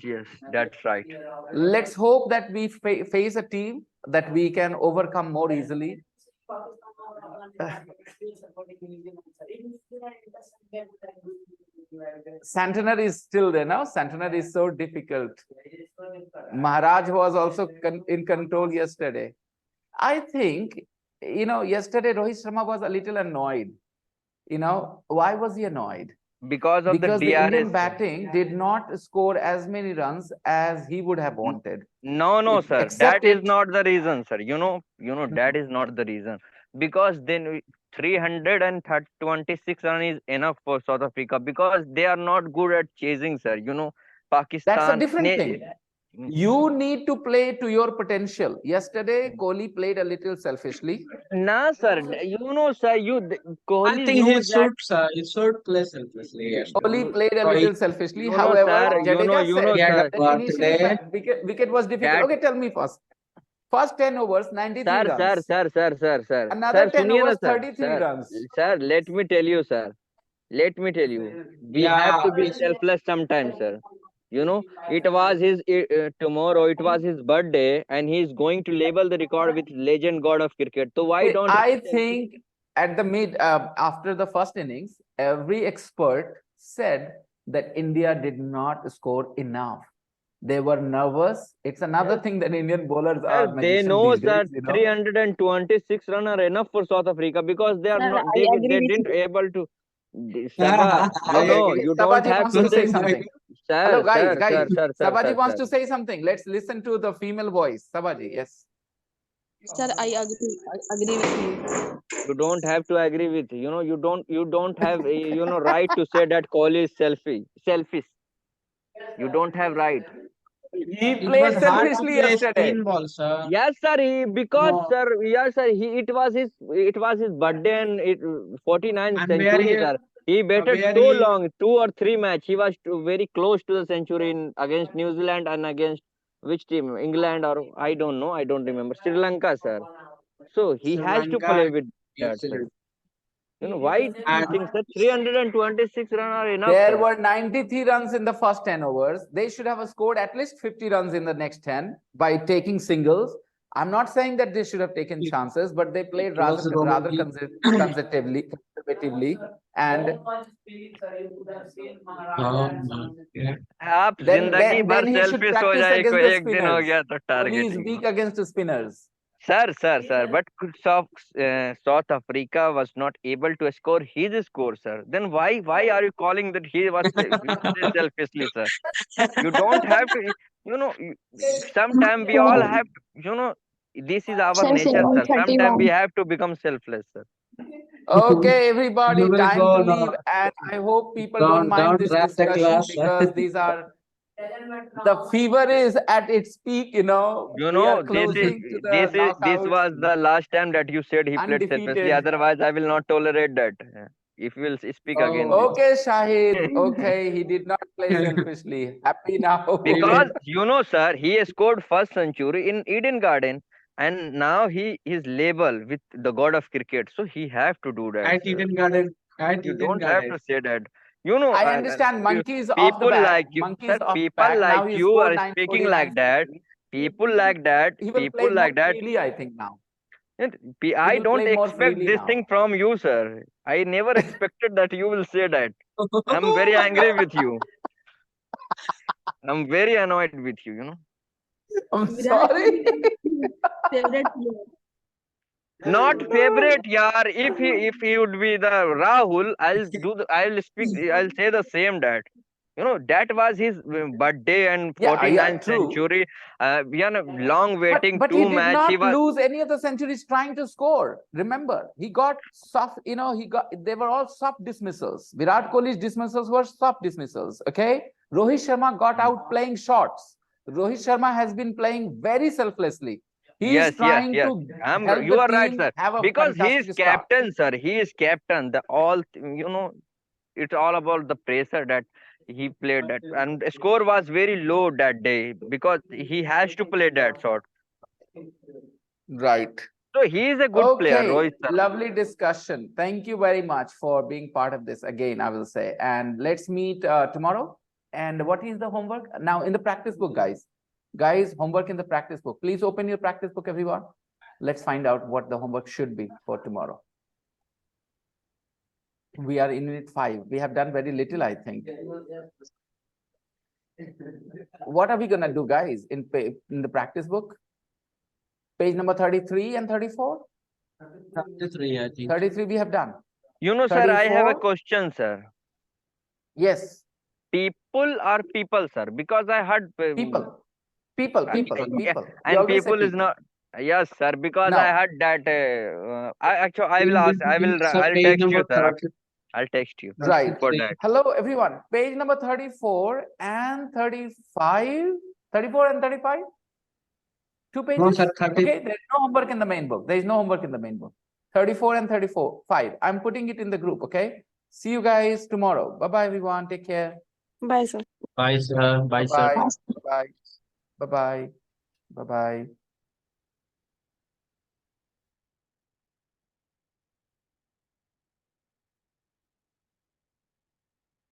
Speaker 10: that's right.
Speaker 1: Let's hope that we face a team that we can overcome more easily. Santner is still there now. Santner is so difficult. Maharaj was also in control yesterday. I think, yesterday Rohit Sharma was a little annoyed. Why was he annoyed?
Speaker 10: Because of
Speaker 1: Because
Speaker 10: the
Speaker 1: the
Speaker 10: DRS.
Speaker 1: Indian batting did not score as many runs as he would have wanted.
Speaker 10: No, sir.
Speaker 1: Except
Speaker 10: That is
Speaker 1: it.
Speaker 10: not the reason, sir. That is not the reason. Because then 326 runs is enough for South Africa because they are not good at chasing, sir. Pakistan.
Speaker 1: That's a different thing. You need to play to your potential. Yesterday, Kohli played a little selfishly.
Speaker 10: Nah, sir. Sir, Kohli
Speaker 2: I think
Speaker 10: knows that.
Speaker 2: he should play selflessly.
Speaker 1: Kohli played a little selfishly.
Speaker 10: Sir,
Speaker 1: However, Jadeja said
Speaker 2: He had a
Speaker 1: that
Speaker 2: part
Speaker 1: initially
Speaker 2: today.
Speaker 1: wicket was difficult.
Speaker 10: That-
Speaker 1: Okay, tell me first. First 10 overs, 93 runs.
Speaker 10: Sir.
Speaker 1: Another 10
Speaker 10: suniye na,
Speaker 1: overs,
Speaker 10: sir.
Speaker 1: 33 runs.
Speaker 10: Sir, let me tell you, sir. Let me tell you. We have to be selfless sometimes, sir. It was his tomorrow. It was his birthday, and he's going to label the record with legend god of cricket. So why don't
Speaker 1: I think at the after the first innings, every expert said that India did not score enough. They were nervous. It's another thing that Indian bowlers
Speaker 10: Sir,
Speaker 1: are
Speaker 10: they
Speaker 1: magicians
Speaker 10: know
Speaker 1: these
Speaker 10: that
Speaker 1: days,
Speaker 10: 326 runs are enough for South Africa because they are
Speaker 8: Sir,
Speaker 10: not
Speaker 8: I agree
Speaker 10: they
Speaker 8: with
Speaker 10: didn't
Speaker 8: you.
Speaker 10: able to. Sabha,
Speaker 1: Okay,
Speaker 10: you don't
Speaker 1: Sabaji
Speaker 10: have
Speaker 1: wants
Speaker 10: to
Speaker 1: to say
Speaker 10: say,
Speaker 1: something.
Speaker 10: sir,
Speaker 1: Hello, guys,
Speaker 10: sir, sir, sir,
Speaker 1: Sabaji
Speaker 10: sir,
Speaker 1: wants
Speaker 10: sir.
Speaker 1: to say something. Let's listen to the female voice. Sabaji, yes.
Speaker 8: Sir, I agree with you.
Speaker 10: You don't have to agree with. You don't have right to say that Kohli is selfish. You don't have right.
Speaker 1: He
Speaker 2: It was
Speaker 1: played
Speaker 2: hard to
Speaker 1: selfishly
Speaker 2: play
Speaker 1: yesterday.
Speaker 2: spin ball, sir.
Speaker 10: Yes, sir.
Speaker 2: No.
Speaker 10: Yes, sir. It was his birthday and 49th
Speaker 2: And where
Speaker 10: century,
Speaker 2: he,
Speaker 10: sir. He batted
Speaker 2: where
Speaker 10: so
Speaker 2: he,
Speaker 10: long, 2 or 3 match. He was very close to the century against New Zealand and against which team? England or I don't know. I don't remember. Sri Lanka, sir. So he
Speaker 2: Sri
Speaker 10: has to
Speaker 2: Lanka,
Speaker 10: play with that,
Speaker 2: yes,
Speaker 10: sir. Why do you
Speaker 2: and
Speaker 10: think that 326 runs are enough,
Speaker 1: There
Speaker 10: sir?
Speaker 1: were 93 runs in the first 10 overs. They should have scored at least 50 runs in the next 10 by taking singles. I'm not saying that they should have taken chances, but they played
Speaker 2: it was
Speaker 1: rather
Speaker 2: Rohit.
Speaker 1: conservatively, and
Speaker 2: Yeah.
Speaker 10: आप जिंदगी भर
Speaker 1: then he should
Speaker 10: selfish हो
Speaker 1: practice
Speaker 10: जाए
Speaker 1: against
Speaker 10: कोई
Speaker 1: the
Speaker 10: एक दिन हो
Speaker 1: spinners.
Speaker 10: गया तो
Speaker 1: Kohli is
Speaker 10: targeting.
Speaker 1: weak against the spinners.
Speaker 10: Sir, but South Africa was not able to score his score, sir. Then why are you calling that he was play selfishly, sir? You don't have to, sometimes we all have, this is our
Speaker 8: Sir,
Speaker 10: nature, sir. Sometimes we
Speaker 8: 7:31.
Speaker 10: have to become selfless, sir.
Speaker 1: Okay,
Speaker 2: You
Speaker 1: everybody,
Speaker 2: will
Speaker 1: time to
Speaker 2: go
Speaker 1: leave.
Speaker 2: now.
Speaker 1: And I hope people don't mind
Speaker 2: Don't
Speaker 1: this
Speaker 2: wrap the
Speaker 1: discussion
Speaker 2: class.
Speaker 1: because these are the fever is at its peak, We are closing to the
Speaker 10: This
Speaker 1: knockouts,
Speaker 10: was the last time that you said he played selfishly.
Speaker 1: undefeated.
Speaker 10: Otherwise, I will not tolerate that. If you will speak again this.
Speaker 1: Okay, Shahid. Okay, he did not play selfishly. Happy now.
Speaker 2: We
Speaker 10: Because
Speaker 2: will.
Speaker 10: sir, he scored first century in Eden Garden, and now he is labeled with the god of cricket. So he have to do that,
Speaker 2: I
Speaker 10: sir.
Speaker 2: didn't got it. I
Speaker 10: You
Speaker 2: didn't
Speaker 10: don't
Speaker 2: got
Speaker 10: have
Speaker 2: it.
Speaker 10: to say that.
Speaker 1: I understand monkeys off the
Speaker 10: People
Speaker 1: back.
Speaker 10: like you,
Speaker 1: Monkeys
Speaker 10: sir.
Speaker 1: off the
Speaker 10: People
Speaker 1: back.
Speaker 10: like
Speaker 1: Now he
Speaker 10: you
Speaker 1: scored
Speaker 10: are speaking like
Speaker 1: 949.
Speaker 10: that. People like that.
Speaker 1: He will play
Speaker 10: People
Speaker 1: more
Speaker 10: like that.
Speaker 1: freely, I think, now.
Speaker 10: And
Speaker 1: He
Speaker 10: I
Speaker 1: will
Speaker 10: don't
Speaker 1: play more
Speaker 10: expect
Speaker 1: freely
Speaker 10: this
Speaker 1: now.
Speaker 10: thing from you, sir. I never expected that you will say that. I'm very angry with you. I'm very annoyed with you.
Speaker 1: I'm
Speaker 8: Virat
Speaker 1: sorry.
Speaker 8: Kohli is favorite player.
Speaker 10: Not favorite, yaar. If he would be the Rahul, I'll say the same that. That was his birthday and
Speaker 1: Yeah,
Speaker 10: 49th
Speaker 1: true.
Speaker 10: century. Long waiting
Speaker 1: But he
Speaker 10: two
Speaker 1: did
Speaker 10: match. He
Speaker 1: not
Speaker 10: was
Speaker 1: lose any of the centuries trying to score. Remember, he got soft, they were all soft dismissals. Virat Kohli's dismissals were soft dismissals. Okay. Rohit Sharma got out playing shots. Rohit Sharma has been playing very selflessly. He is
Speaker 10: yes.
Speaker 1: trying to help
Speaker 10: You
Speaker 1: the
Speaker 10: are right,
Speaker 1: team
Speaker 10: sir.
Speaker 1: have a
Speaker 10: Because he is
Speaker 1: fantastic start.
Speaker 10: captain, sir. He is captain. It's all about the pressure that he played that, and the score was very low that day because he has to play that shot.
Speaker 1: Right.
Speaker 10: So he is a good player,
Speaker 1: Okay,
Speaker 10: Rohit Sharma.
Speaker 1: lovely discussion. Thank you very much for being part of this again, I will say. And let's meet tomorrow. And what is the homework? Now, in the practice book, guys. Guys, homework in the practice book. Please open your practice book, everyone. Let's find out what the homework should be for tomorrow. We are in unit 5. We have done very little, I think. What are we going to do, guys, in the practice book? Page number 33 and 34?
Speaker 2: 33, I think.
Speaker 1: 33 we have done.
Speaker 10: Sir, I have a
Speaker 1: 34?
Speaker 10: question, sir.
Speaker 1: Yes.
Speaker 10: People are people, sir, because I heard
Speaker 1: People.
Speaker 10: Yeah,
Speaker 1: We
Speaker 10: and
Speaker 1: always say
Speaker 10: people is not. Yes, sir, because I
Speaker 1: Now,
Speaker 10: heard that. I will ask.
Speaker 2: Sir,
Speaker 10: I'll
Speaker 2: page
Speaker 10: text you,
Speaker 2: number
Speaker 10: sir.
Speaker 2: 30.
Speaker 10: I'll text you
Speaker 1: right.
Speaker 10: for that.
Speaker 1: Hello, everyone. Page number 34 and 35. 34 and 35? 2 pages?
Speaker 2: No, sir, 30.
Speaker 1: Okay, there's no homework in the main book. There is no homework in the main book. 34 and 34. 5. I'm putting it in the group, okay? See you guys tomorrow. Bye-bye, everyone. Take care.
Speaker 8: Bye, sir.
Speaker 2: Bye, sir. Bye, sir.
Speaker 1: Bye-bye. Bye-bye. Bye-bye. Bye-bye.